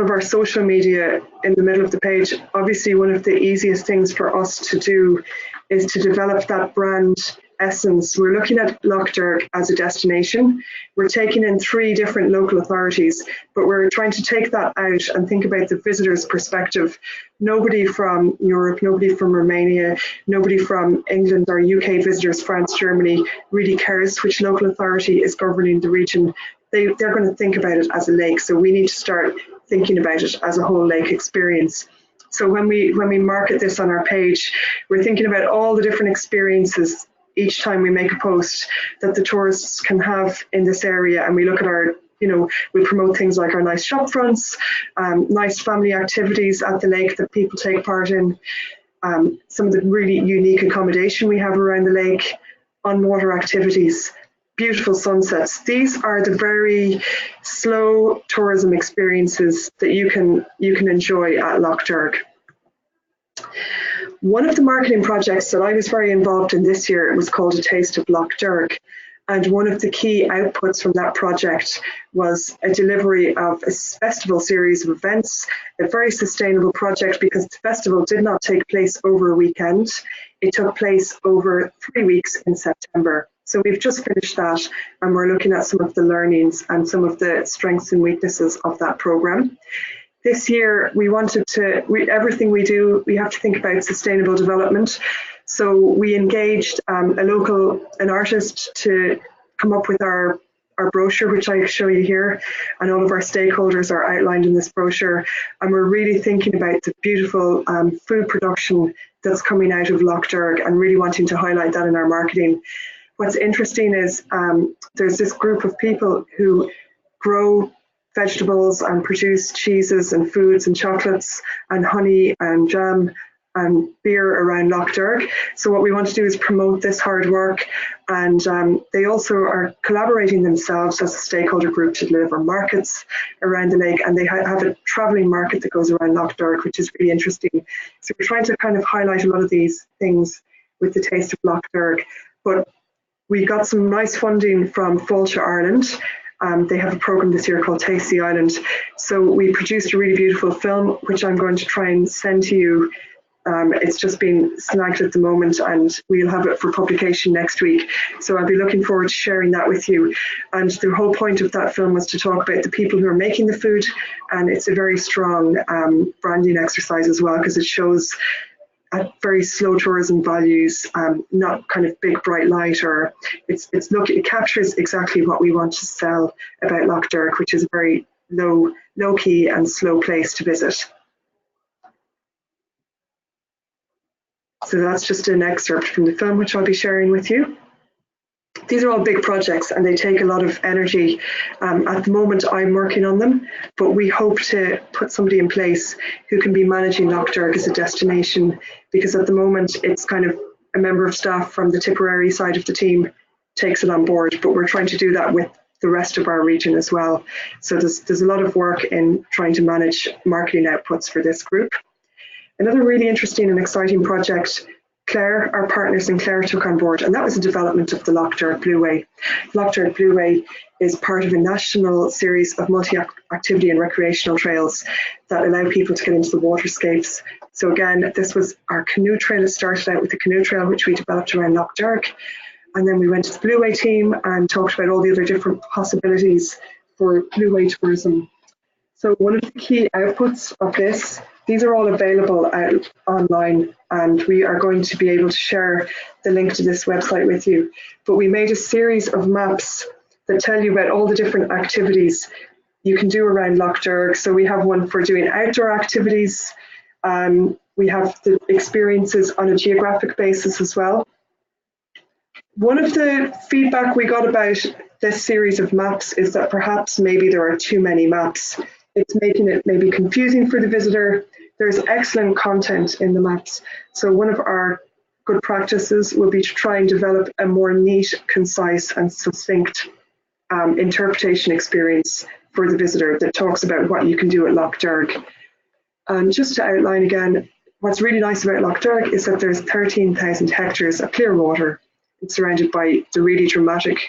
our social media in the middle of the page. Obviously, one of the easiest things for us to do is to develop that brand essence. We're looking at Lough Derg as a destination. We're taking in 3 different local authorities, but we're trying to take that out and think about the visitor's perspective. Nobody from Europe, nobody from Romania, nobody from England or UK visitors, France, Germany, really cares which local authority is governing the region. They're going to think about it as a lake, so we need to start thinking about it as a whole lake experience. So when we market this on our page, we're thinking about all the different experiences each time we make a post that the tourists can have in this area, and we look at our, we promote things like our nice shop fronts, nice family activities at the lake that people take part in, some of the really unique accommodation we have around the lake, on-water activities, beautiful sunsets. These are the very slow tourism experiences that you can enjoy at Lough Derg. One of the marketing projects that I was very involved in this year was called A Taste of Lough Derg. And one of the key outputs from that project was a delivery of a festival series of events, a very sustainable project because the festival did not take place over a weekend. It took place over 3 weeks in September. So we've just finished that, and we're looking at some of the learnings and some of the strengths and weaknesses of that program. This year, we wanted to, everything we do, we have to think about sustainable development. So we engaged an artist to come up with our brochure, which I show you here, and all of our stakeholders are outlined in this brochure. And we're really thinking about the beautiful food production that's coming out of Lough Derg and really wanting to highlight that in our marketing. What's interesting is there's this group of people who grow vegetables and produce cheeses and foods and chocolates and honey and jam and beer around Lough Derg. So what we want to do is promote this hard work, and they also are collaborating themselves as a stakeholder group to deliver markets around the lake, and they have a travelling market that goes around Lough Derg, which is really interesting. So we're trying to kind of highlight a lot of these things with the Taste of Lough Derg. But we got some nice funding from Fáilte Ireland. They have a program this year called Taste the Island. So we produced a really beautiful film, which I'm going to try and send to you. It's just been snagged at the moment, and we'll have it for publication next week. So I'll be looking forward to sharing that with you. And the whole point of that film was to talk about the people who are making the food, and it's a very strong branding exercise as well, because it shows at very slow tourism values, not kind of big bright light, or it captures exactly what we want to sell about Lough Derg, which is a very low key and slow place to visit. So that's just an excerpt from the film, which I'll be sharing with you. These are all big projects and they take a lot of energy. At the moment, I'm working on them, but we hope to put somebody in place who can be managing Lough Derg as a destination, because at the moment it's kind of a member of staff from the Tipperary side of the team takes it on board, but we're trying to do that with the rest of our region as well. So there's a lot of work in trying to manage marketing outputs for this group. Another really interesting and exciting project, Clare, our partners in Clare took on board, and that was the development of the Lough Derg Blueway. Lough Derg Blueway is part of a national series of multi-activity and recreational trails that allow people to get into the waterscapes. So again, this was our canoe trail. It started out with the canoe trail, which we developed around Lough Derg. And then we went to the Blueway team and talked about all the other different possibilities for Blueway tourism. So one of the key outputs of this, these are all available out online, and we are going to be able to share the link to this website with you. But we made a series of maps that tell you about all the different activities you can do around Lough Derg. So we have one for doing outdoor activities. We have the experiences on a geographic basis as well. One of the feedback we got about this series of maps is that perhaps maybe there are too many maps. It's making it maybe confusing for the visitor. There's excellent content in the maps. So one of our good practices will be to try and develop a more neat, concise and succinct interpretation experience for the visitor that talks about what you can do at Lough Derg. And just to outline again, what's really nice about Lough Derg is that there's 13,000 hectares of clear water. It's surrounded by the really dramatic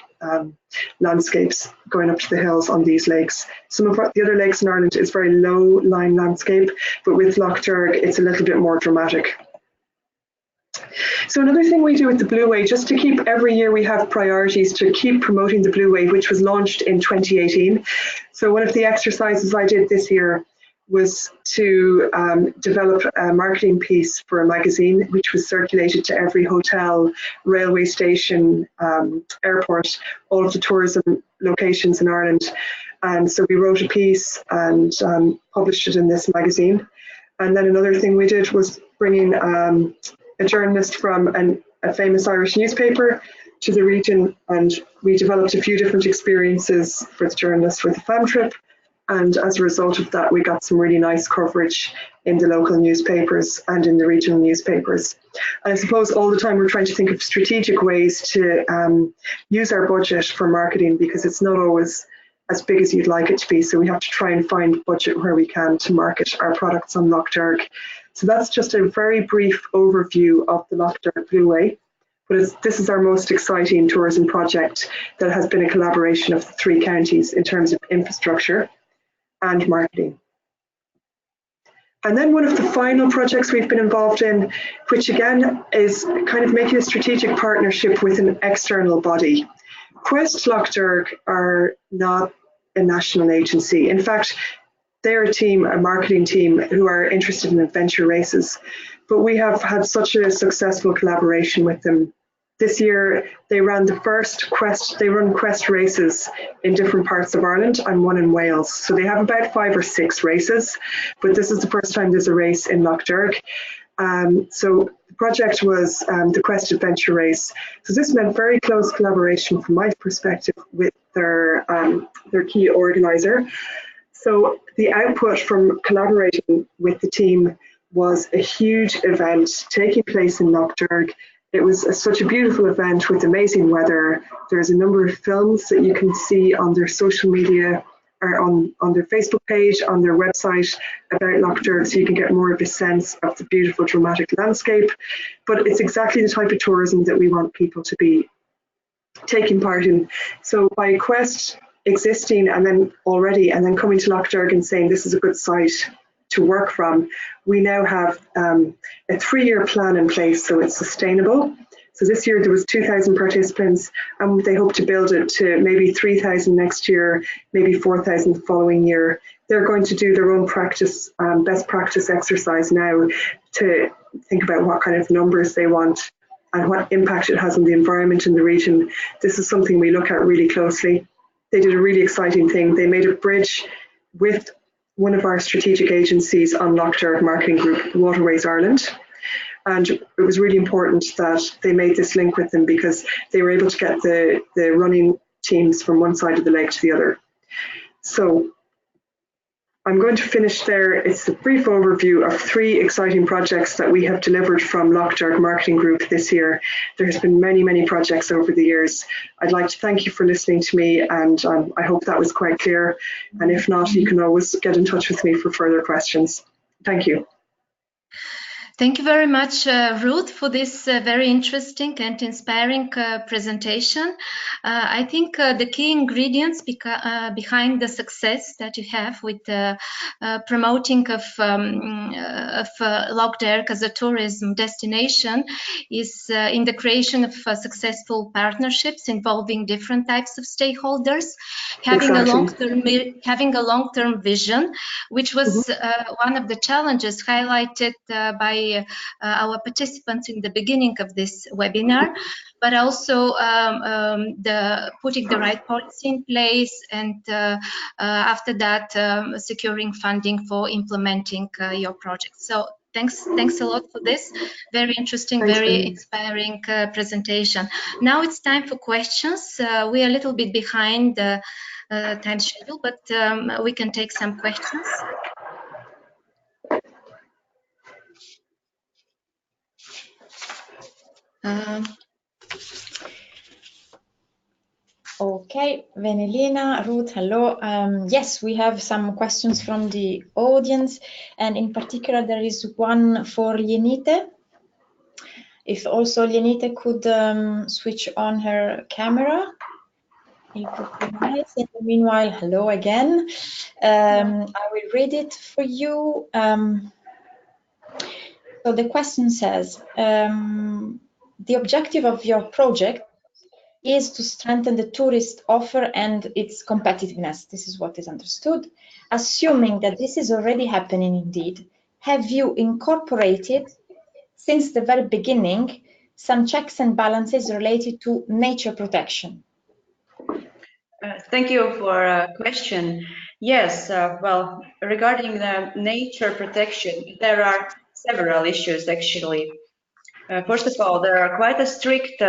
landscapes going up to the hills on these lakes. Some of the other lakes in Ireland is very low-lying landscape, but with Lough Derg, it's a little bit more dramatic. So another thing we do with the Blue Way, just to keep every year we have priorities to keep promoting the Blue Way, which was launched in 2018. So one of the exercises I did this year was to develop a marketing piece for a magazine, which was circulated to every hotel, railway station, airport, all of the tourism locations in Ireland. And so we wrote a piece and published it in this magazine. And then another thing we did was bringing a journalist from a famous Irish newspaper to the region, and we developed a few different experiences for the journalist with a fan trip. And as a result of that, we got some really nice coverage in the local newspapers and in the regional newspapers. And I suppose all the time we're trying to think of strategic ways to use our budget for marketing, because it's not always as big as you'd like it to be. So we have to try and find budget where we can to market our products on Lough Derg. So that's just a very brief overview of the Lough Derg Blue Way. But this is our most exciting tourism project that has been a collaboration of the 3 counties in terms of infrastructure and marketing. And then one of the final projects we've been involved in, which again is kind of making a strategic partnership with an external body. Quest Lough Derg are not a national agency. In fact, they're a marketing team who are interested in adventure races, but we have had such a successful collaboration with them. This year, they ran the first Quest, they run Quest races in different parts of Ireland and one in Wales. So they have about 5 or 6 races, but this is the first time there's a race in Lough Derg. So the project was the Quest Adventure Race. So this meant very close collaboration from my perspective with their key organizer. So the output from collaborating with the team was a huge event taking place in Lough Derg. It was such a beautiful event with amazing weather. There's a number of films that you can see on their social media or on their Facebook page, on their website about Lough Derg, so you can get more of a sense of the beautiful dramatic landscape. But it's exactly the type of tourism that we want people to be taking part in. So by Quest existing and then coming to Lough Derg and saying this is a good site to work from, we now have a 3-year plan in place, so it's sustainable. So this year there was 2,000 participants, and they hope to build it to maybe 3,000 next year, maybe 4,000 the following year. They're going to do their own practice, best practice exercise now to think about what kind of numbers they want and what impact it has on the environment in the region. This is something we look at really closely. They did a really exciting thing. They made a bridge with one of our strategic agencies on Lough Derg Marketing Group, Waterways Ireland. And it was really important that they made this link with them, because they were able to get the running teams from one side of the lake to the other. So I'm going to finish there. It's a brief overview of 3 exciting projects that we have delivered from Lough Derg Marketing Group this year. There's been many, many projects over the years. I'd like to thank you for listening to me, and I hope that was quite clear. And if not, you can always get in touch with me for further questions. Thank you. Thank you very much, Ruth, for this very interesting and inspiring presentation. I think the key ingredients behind the success that you have with promoting of Lough Derg as a tourism destination is in the creation of successful partnerships involving different types of stakeholders, having a long-term vision, which was one of the challenges highlighted by our participants in the beginning of this webinar, but also putting the right policy in place, and after that securing funding for implementing your project. So thanks a lot for this very interesting, very inspiring presentation. Now it's time for questions. We are a little bit behind the time schedule, but we can take some questions. Okay, Venelina, Ruth, hello. Yes, we have some questions from the audience, and in particular there is one for Lienīte. If also Lienīte could switch on her camera, it would be nice. And meanwhile, hello again. I will read it for you. So the question says, the objective of your project is to strengthen the tourist offer and its competitiveness. This is what is understood. Assuming that this is already happening indeed, have you incorporated since the very beginning some checks and balances related to nature protection? Thank you for a question. Yes, well, regarding the nature protection, there are several issues actually. First of all, there are quite a strict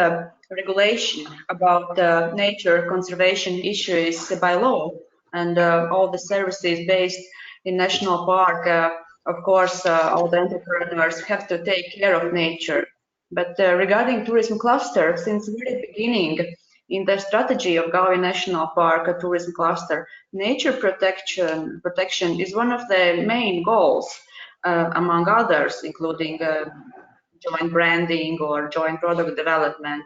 regulation about nature conservation issues by law, and all the services based in national park, of course, all the entrepreneurs have to take care of nature. But regarding tourism cluster, since the very beginning, in the strategy of Gauja National Park, a tourism cluster, nature protection is one of the main goals, among others, including joint branding or joint product development.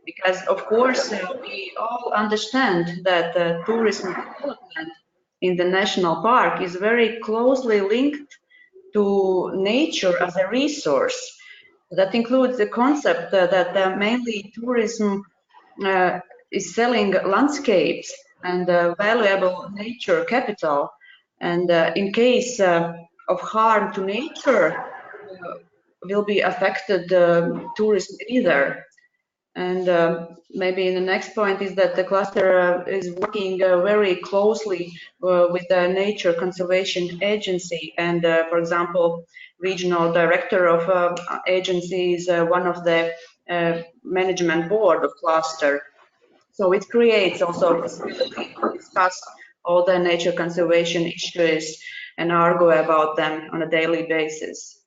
Because, of course, we all understand that tourism development in the national park is very closely linked to nature as a resource. That includes the concept that mainly tourism is selling landscapes and valuable nature capital. And in case of harm to nature, will be affected tourism either. And maybe the next point is that the cluster is working very closely with the Nature Conservation Agency, and for example, regional director of agency is one of the management board of cluster. So it creates also a possibility to discuss all the nature conservation issues and argue about them on a daily basis.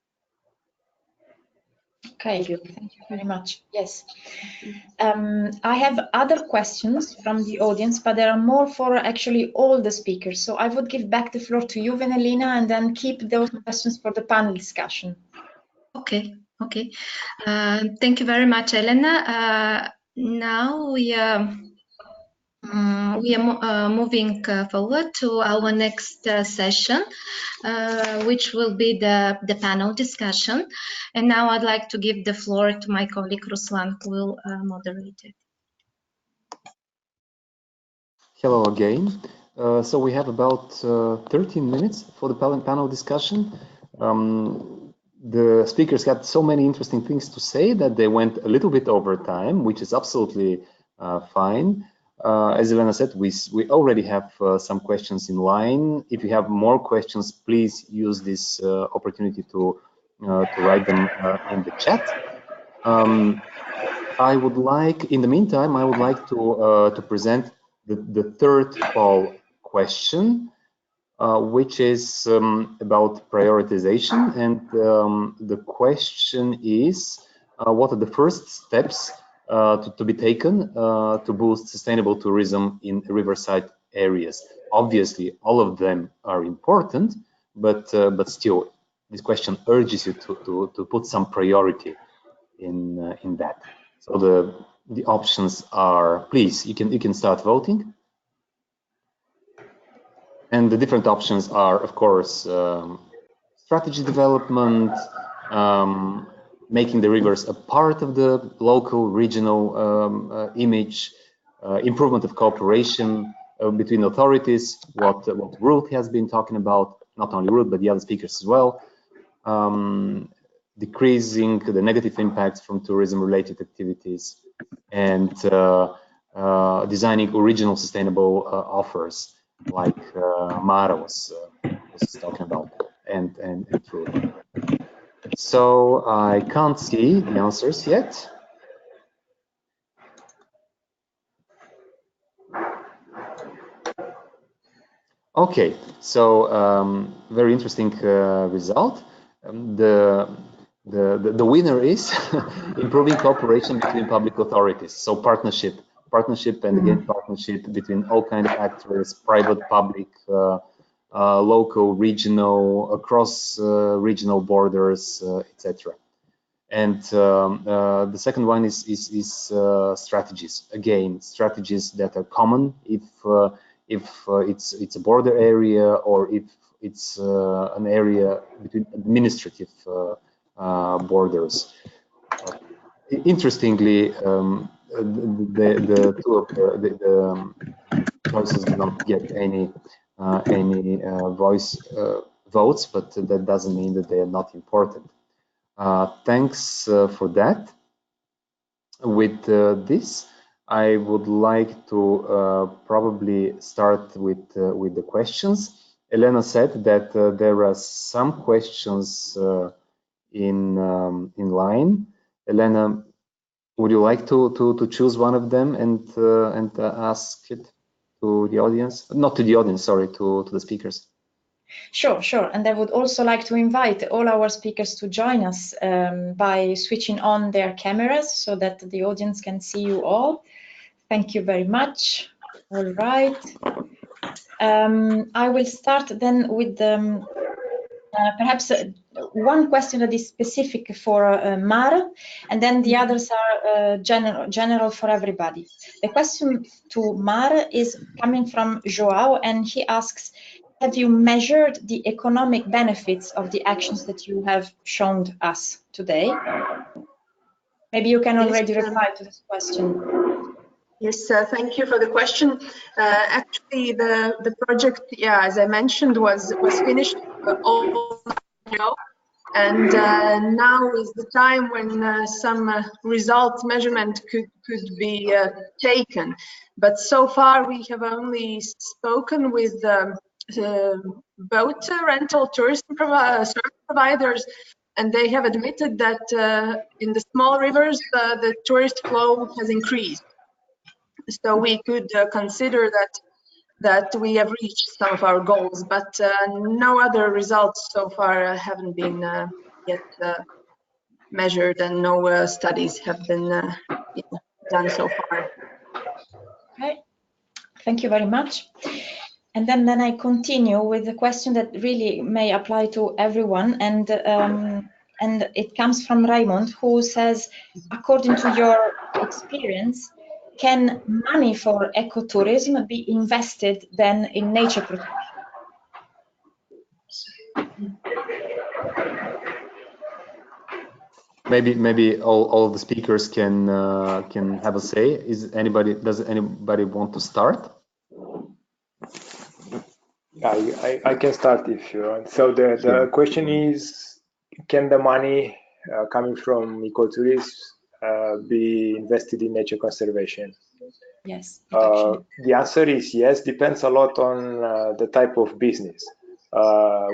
Okay, thank you very much. Yes. I have other questions from the audience, but there are more for actually all the speakers. So I would give back the floor to you, Venelina, and then keep those questions for the panel discussion. Okay, okay. Thank you very much, Elena. Now we are moving forward to our next session, which will be the panel discussion. And now I'd like to give the floor to my colleague Ruslan, who will moderate it. Hello again. So we have about 13 minutes for the panel discussion. The speakers had so many interesting things to say that they went a little bit over time, which is absolutely fine. As Elena said, we already have some questions in line. If you have more questions, please use this opportunity to write them in the chat. I would like, in the meantime, I would like to present the third poll question, which is about prioritization. And the question is, what are the first steps to be taken to boost sustainable tourism in riverside areas? Obviously, all of them are important, but still, this question urges you to put some priority in that. So the options are, please, you can start voting. And the different options are, of course, strategy development, making the rivers a part of the local, regional image, improvement of cooperation between authorities, what Ruth has been talking about, not only Ruth, but the other speakers as well, decreasing the negative impacts from tourism-related activities, and designing original sustainable offers, like Māra was talking about, and Ruth. So I can't see the answers yet. Okay, so very interesting result. The the winner is improving cooperation between public authorities. So partnership, and again partnership between all kinds of actors, private, public, local, regional, across regional borders, etc. And the second one is strategies. Again, strategies that are common if it's a border area, or if it's an area between administrative borders. Interestingly, the two of the choices do not get any votes, but that doesn't mean that they are not important. Thanks for that. With this, I would like to probably start with the questions. Elena said that there are some questions in line. Elena, would you like to choose one of them and ask it to the audience? Not to the audience, sorry, to the speakers. Sure. And I would also like to invite all our speakers to join us by switching on their cameras so that the audience can see you all. Thank you very much. All right. I will start then with perhaps one question that is specific for Māra, and then the others are general for everybody. The question to Māra is coming from João, and he asks, have you measured the economic benefits of the actions that you have shown us today? Maybe you can already reply to this question. Yes, thank you for the question. Actually, the project, yeah, as I mentioned, was finished all ago, and now is the time when some result measurement could be taken. But so far, we have only spoken with boat rental tourism service providers, and they have admitted that in the small rivers, the tourist flow has increased. So we could consider that we have reached some of our goals, but no other results so far haven't been yet measured, and no studies have been done so far. Okay, thank you very much. And then I continue with the question that really may apply to everyone, and it comes from Raymond, who says, according to your experience, can money for ecotourism be invested then in nature protection? Maybe all the speakers can have a say. Does anybody want to start? I can start if you want. So the question is, can the money coming from ecotourism be invested in nature conservation? Yes. The answer is yes. Depends a lot on the type of business.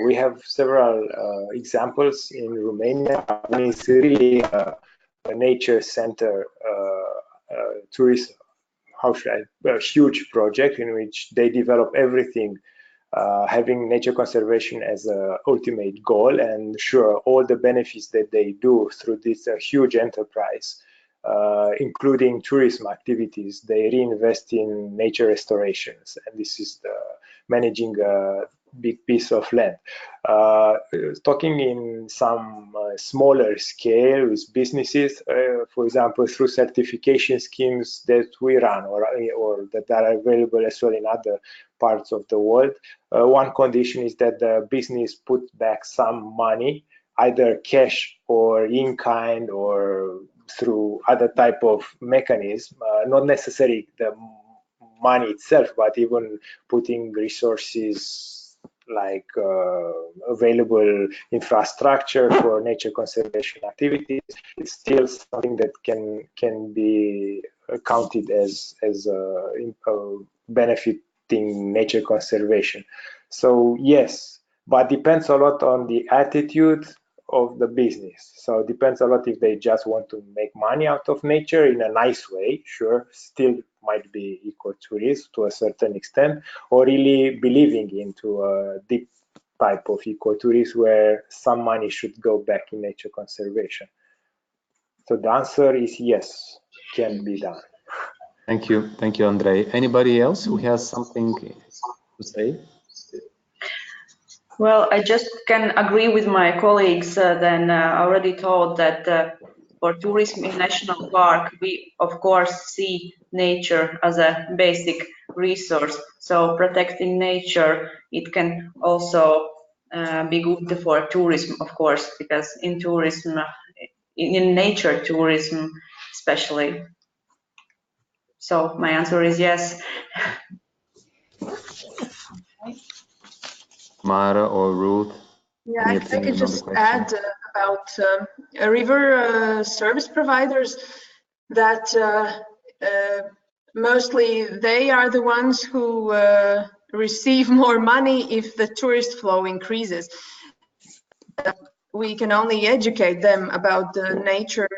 We have several examples in Romania. It's really a nature center tourist. A huge project in which they develop everything, having nature conservation as an ultimate goal, and sure, all the benefits that they do through this huge enterprise, including tourism activities, they reinvest in nature restorations, and this is the managing a big piece of land. Talking in some smaller scale with businesses, for example, through certification schemes that we run or that are available as well in other parts of the world, one condition is that the business put back some money, either cash or in kind or through other type of mechanism, not necessarily the money itself, but even putting resources like available infrastructure for nature conservation activities. It's still something that can be counted as benefiting nature conservation. So yes, but depends a lot on the attitude of the business. So it depends a lot if they just want to make money out of nature in a nice way, sure, still might be ecotourism to a certain extent, or really believing into a deep type of ecotourism where some money should go back in nature conservation. So the answer is yes, can be done. Thank you, Andrei. Anybody else who has something to say? Well, I just can agree with my colleagues. Then already told that for tourism in national park, we of course see nature as a basic resource. So protecting nature, it can also be good for tourism, of course, because in tourism, in nature tourism especially. So my answer is yes. Māra or Ruth? Yeah, I could just add about river service providers that mostly they are the ones who receive more money if the tourist flow increases. We can only educate them about the nature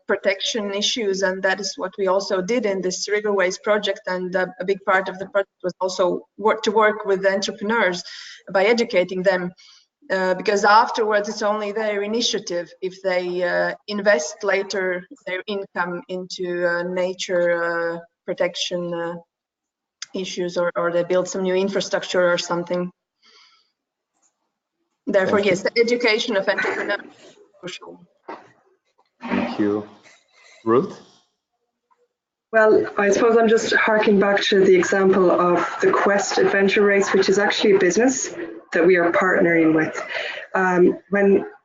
protection issues, and that is what we also did in this riverways project. And a big part of the project was also to work with the entrepreneurs by educating them, because afterwards it's only their initiative if they invest later their income into nature protection issues, or they build some new infrastructure or something. Therefore, yes, the education of entrepreneurs is crucial. Thank you. Ruth? Well, I suppose I'm just harking back to the example of the Quest Adventure Race, which is actually a business that we are partnering with.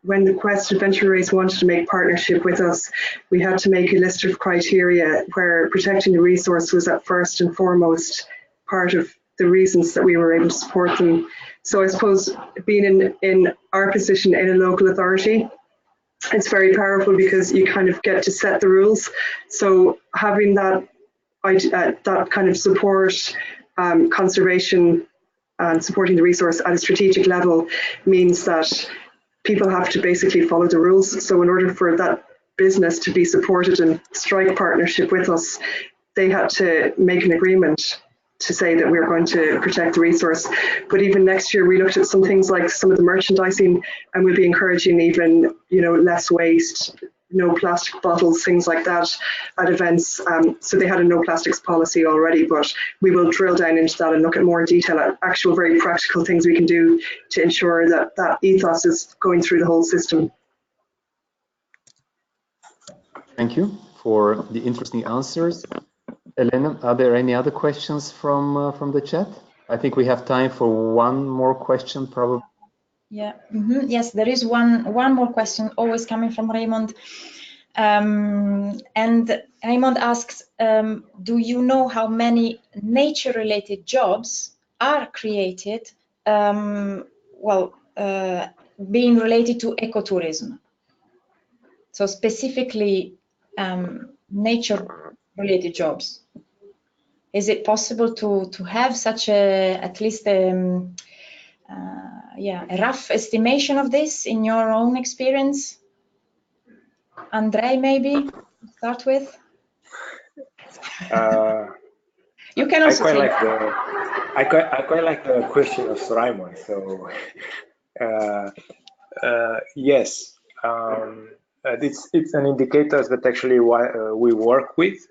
When the Quest Adventure Race wanted to make partnership with us, we had to make a list of criteria where protecting the resource was at first and foremost part of the reasons that we were able to support them. So I suppose being in our position in a local authority, it's very powerful because you kind of get to set the rules. So having that kind of support, conservation and supporting the resource at a strategic level means that people have to basically follow the rules. So in order for that business to be supported and strike partnership with us, they had to make an agreement to say that we're going to protect the resource. But even next year, we looked at some things like some of the merchandising, and we'll be encouraging even, less waste, no plastic bottles, things like that at events. So they had a no plastics policy already, but we will drill down into that and look at more detail at actual very practical things we can do to ensure that that ethos is going through the whole system. Thank you for the interesting answers. Elena, are there any other questions from the chat? I think we have time for one more question, probably. Yeah. Yes, there is one more question always coming from Raymond. And Raymond asks, do you know how many nature-related jobs are created, being related to ecotourism? So specifically, nature-related jobs. Is it possible to have such at least a rough estimation of this in your own experience? Andrei, maybe start with. You can also. I quite like the question of Raymond. So yes, it's an indicator that actually we work with.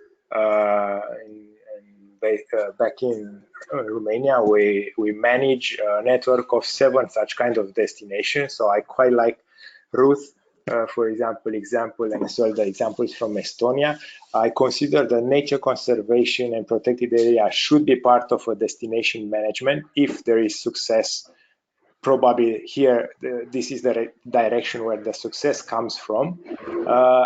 Back in Romania, we manage a network of 7 such kind of destinations. So I quite like Ruth, for example, and as well the examples from Estonia. I consider that nature conservation and protected area should be part of a destination management if there is success. Probably here, this is the direction where the success comes from.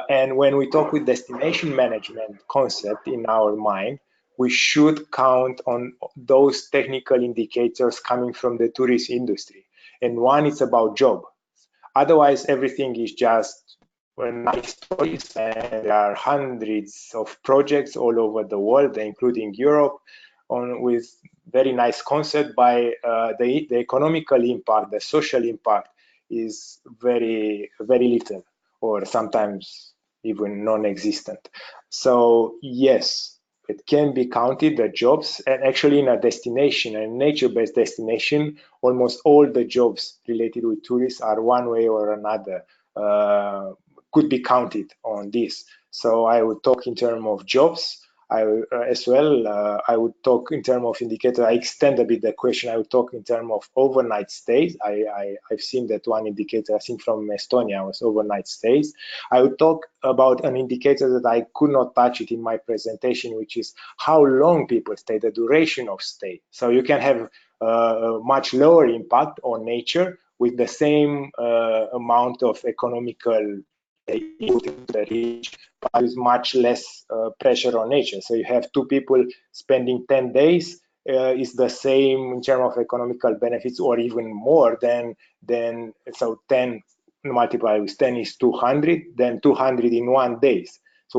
And when we talk with destination management concept in our mind, we should count on those technical indicators coming from the tourist industry. And one is about job. Otherwise, everything is just nice stories, and there are hundreds of projects all over the world, including Europe, with very nice concept. By the economical impact, the social impact is very, very little, or sometimes even non-existent. So yes, it can be counted, the jobs, and actually in a destination, a nature-based destination, almost all the jobs related with tourists are one way or another, could be counted on this. So I would talk in terms of jobs. I would talk in terms of indicators. I extend a bit the question. I would talk in terms of overnight stays. I've seen that one indicator, I think from Estonia, was overnight stays. I would talk about an indicator that I could not touch it in my presentation, which is how long people stay, the duration of stay. So you can have a much lower impact on nature with the same amount of economical input into the region, but with much less pressure on nature. So you have two people spending 10 days is the same in terms of economical benefits, or even more than so 10 multiplied with 10 is 200, then 200 in 1 day. So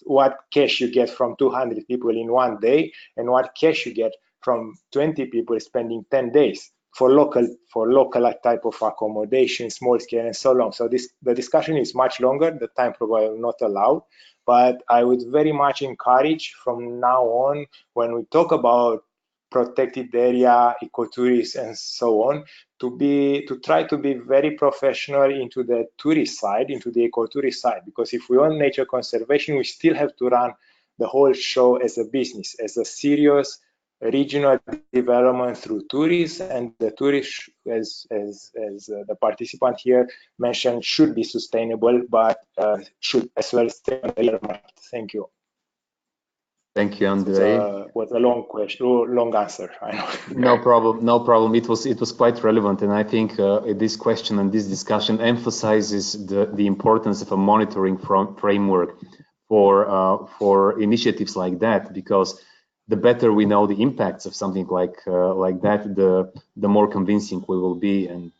what cash you get from 200 people in 1 day, and what cash you get from 20 people spending 10 days for local type of accommodation, small scale, and so on. So the discussion is much longer. The time probably will not allow, but I would very much encourage from now on, when we talk about protected area, ecotourism, and so on, to try to be very professional into the tourist side, into the ecotourist side. Because if we want nature conservation, we still have to run the whole show as a business, as a serious regional development through tourism, and the tourist, as the participant here mentioned, should be sustainable, but should as well stay on the market. Thank you. Thank you, Andrei. Was a long question, long answer. I know. No problem. No problem. It was quite relevant, and I think this question and this discussion emphasizes the importance of a monitoring framework for initiatives like that, because the better we know the impacts of something like that, the more convincing we will be, and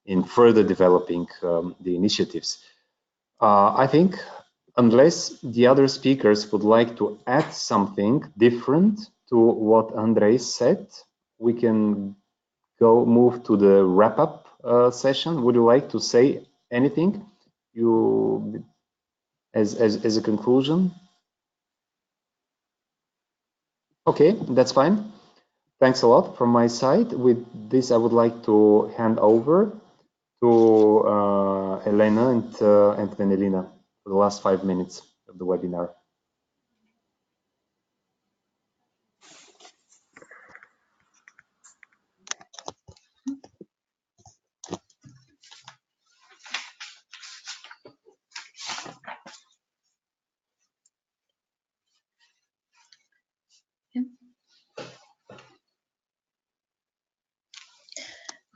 in further developing the initiatives. I think, unless the other speakers would like to add something different to what Andrei said, we can move to the wrap-up session. Would you like to say anything, as a conclusion? Okay, that's fine. Thanks a lot from my side. With this, I would like to hand over to Elena and Venelina for the last 5 minutes of the webinar.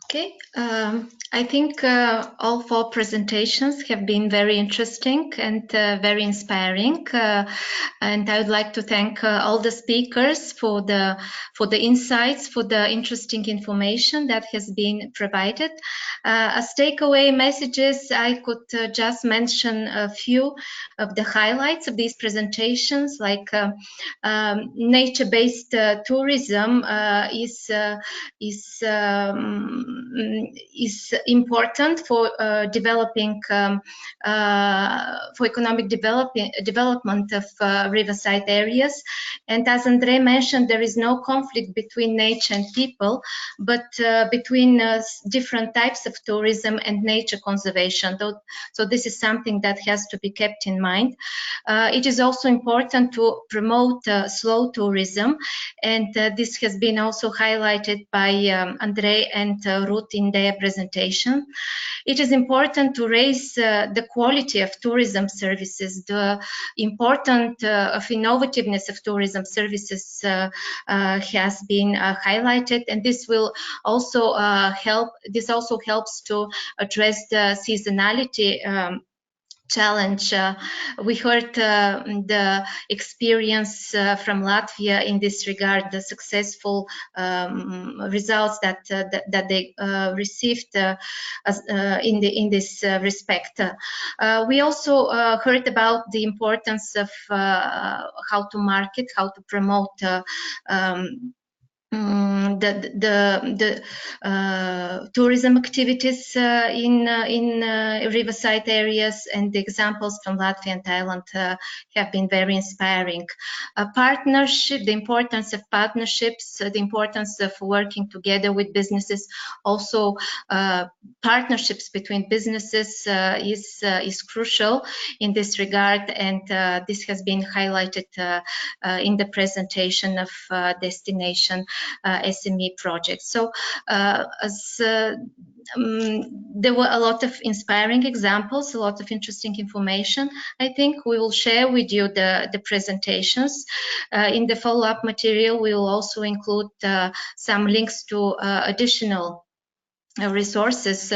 Okay, I think all 4 presentations have been very interesting and very inspiring, and I would like to thank all the speakers for the insights, for the interesting information that has been provided. As takeaway messages, I could just mention a few of the highlights of these presentations, like nature-based tourism is important for developing for economic development of riverside areas. And as Andrei mentioned, there is no conflict between nature and people, but between different types of tourism and nature conservation. So this is something that has to be kept in mind. It is also important to promote slow tourism, and this has been also highlighted by Andrei and Ruth in their presentation. It is important to raise the quality of tourism services. The importance of innovativeness of tourism services has been highlighted, and this will also help. This also helps to address the seasonality challenge. We heard the experience from Latvia in this regard, the successful results that they received in this respect. We also heard about the importance of how to market, how to promote the tourism activities in riverside areas, and the examples from Latvia and Thailand have been very inspiring. Partnership, the importance of partnerships, the importance of working together with businesses, also partnerships between businesses is crucial in this regard, and this has been highlighted in the presentation of Destination SME projects. So there were a lot of inspiring examples, a lot of interesting information. I think we will share with you the presentations. In the follow-up material, we will also include some links to additional resources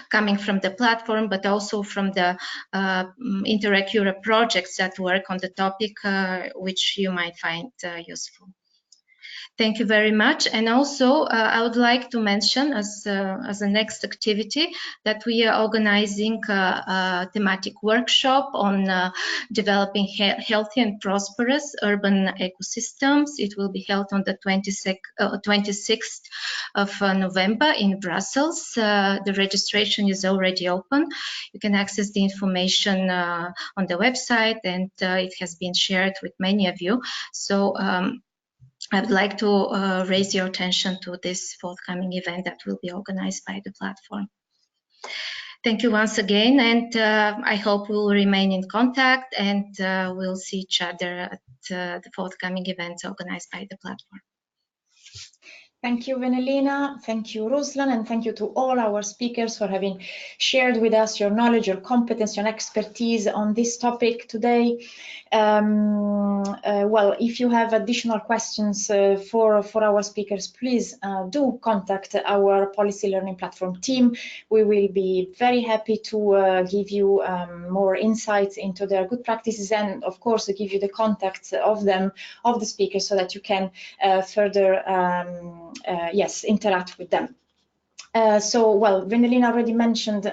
coming from the platform, but also from the Interreg Europe projects that work on the topic, which you might find useful. Thank you very much. And also, I would like to mention as a next activity that we are organizing a thematic workshop on developing healthy and prosperous urban ecosystems. It will be held on the 26th of November in Brussels. The registration is already open. You can access the information on the website, and it has been shared with many of you. So I would like to raise your attention to this forthcoming event that will be organized by the platform. Thank you once again, and I hope we'll remain in contact, and we'll see each other at the forthcoming events organized by the platform. Thank you, Venelina. Thank you, Ruslan, and thank you to all our speakers for having shared with us your knowledge, your competence, your expertise on this topic today. Well, if you have additional questions for our speakers, please do contact our policy learning platform team. We will be very happy to give you more insights into their good practices, and of course give you the contacts of the speakers so that you can further yes, interact with them. So, well, Venelina already mentioned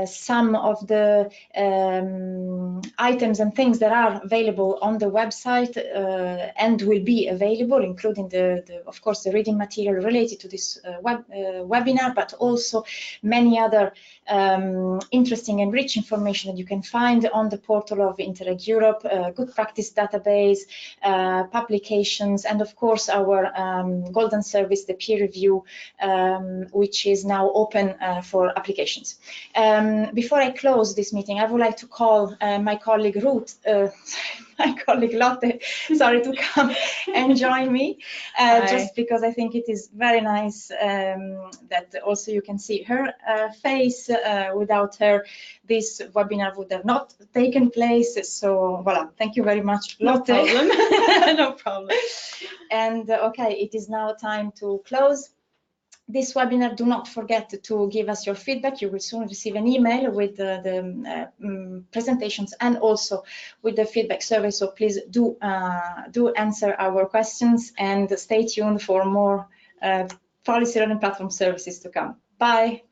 some of the items and things that are available on the website and will be available, including of course, the reading material related to this webinar, but also many other interesting and rich information that you can find on the portal of Interreg Europe, good practice database, publications, and of course our golden service, the peer review, which is now open for applications. Before I close this meeting, I would like to call my colleague Ruth, my colleague Lotte, sorry, to come and join me, just because I think it is very nice that also you can see her face. Without her, this webinar would have not taken place. So, voilà, thank you very much, Lotte. No problem. No problem. And okay, it is now time to close this webinar. Do not forget to give us your feedback. You will soon receive an email with the presentations and also with the feedback survey. So please do answer our questions, and stay tuned for more policy learning platform services to come. Bye.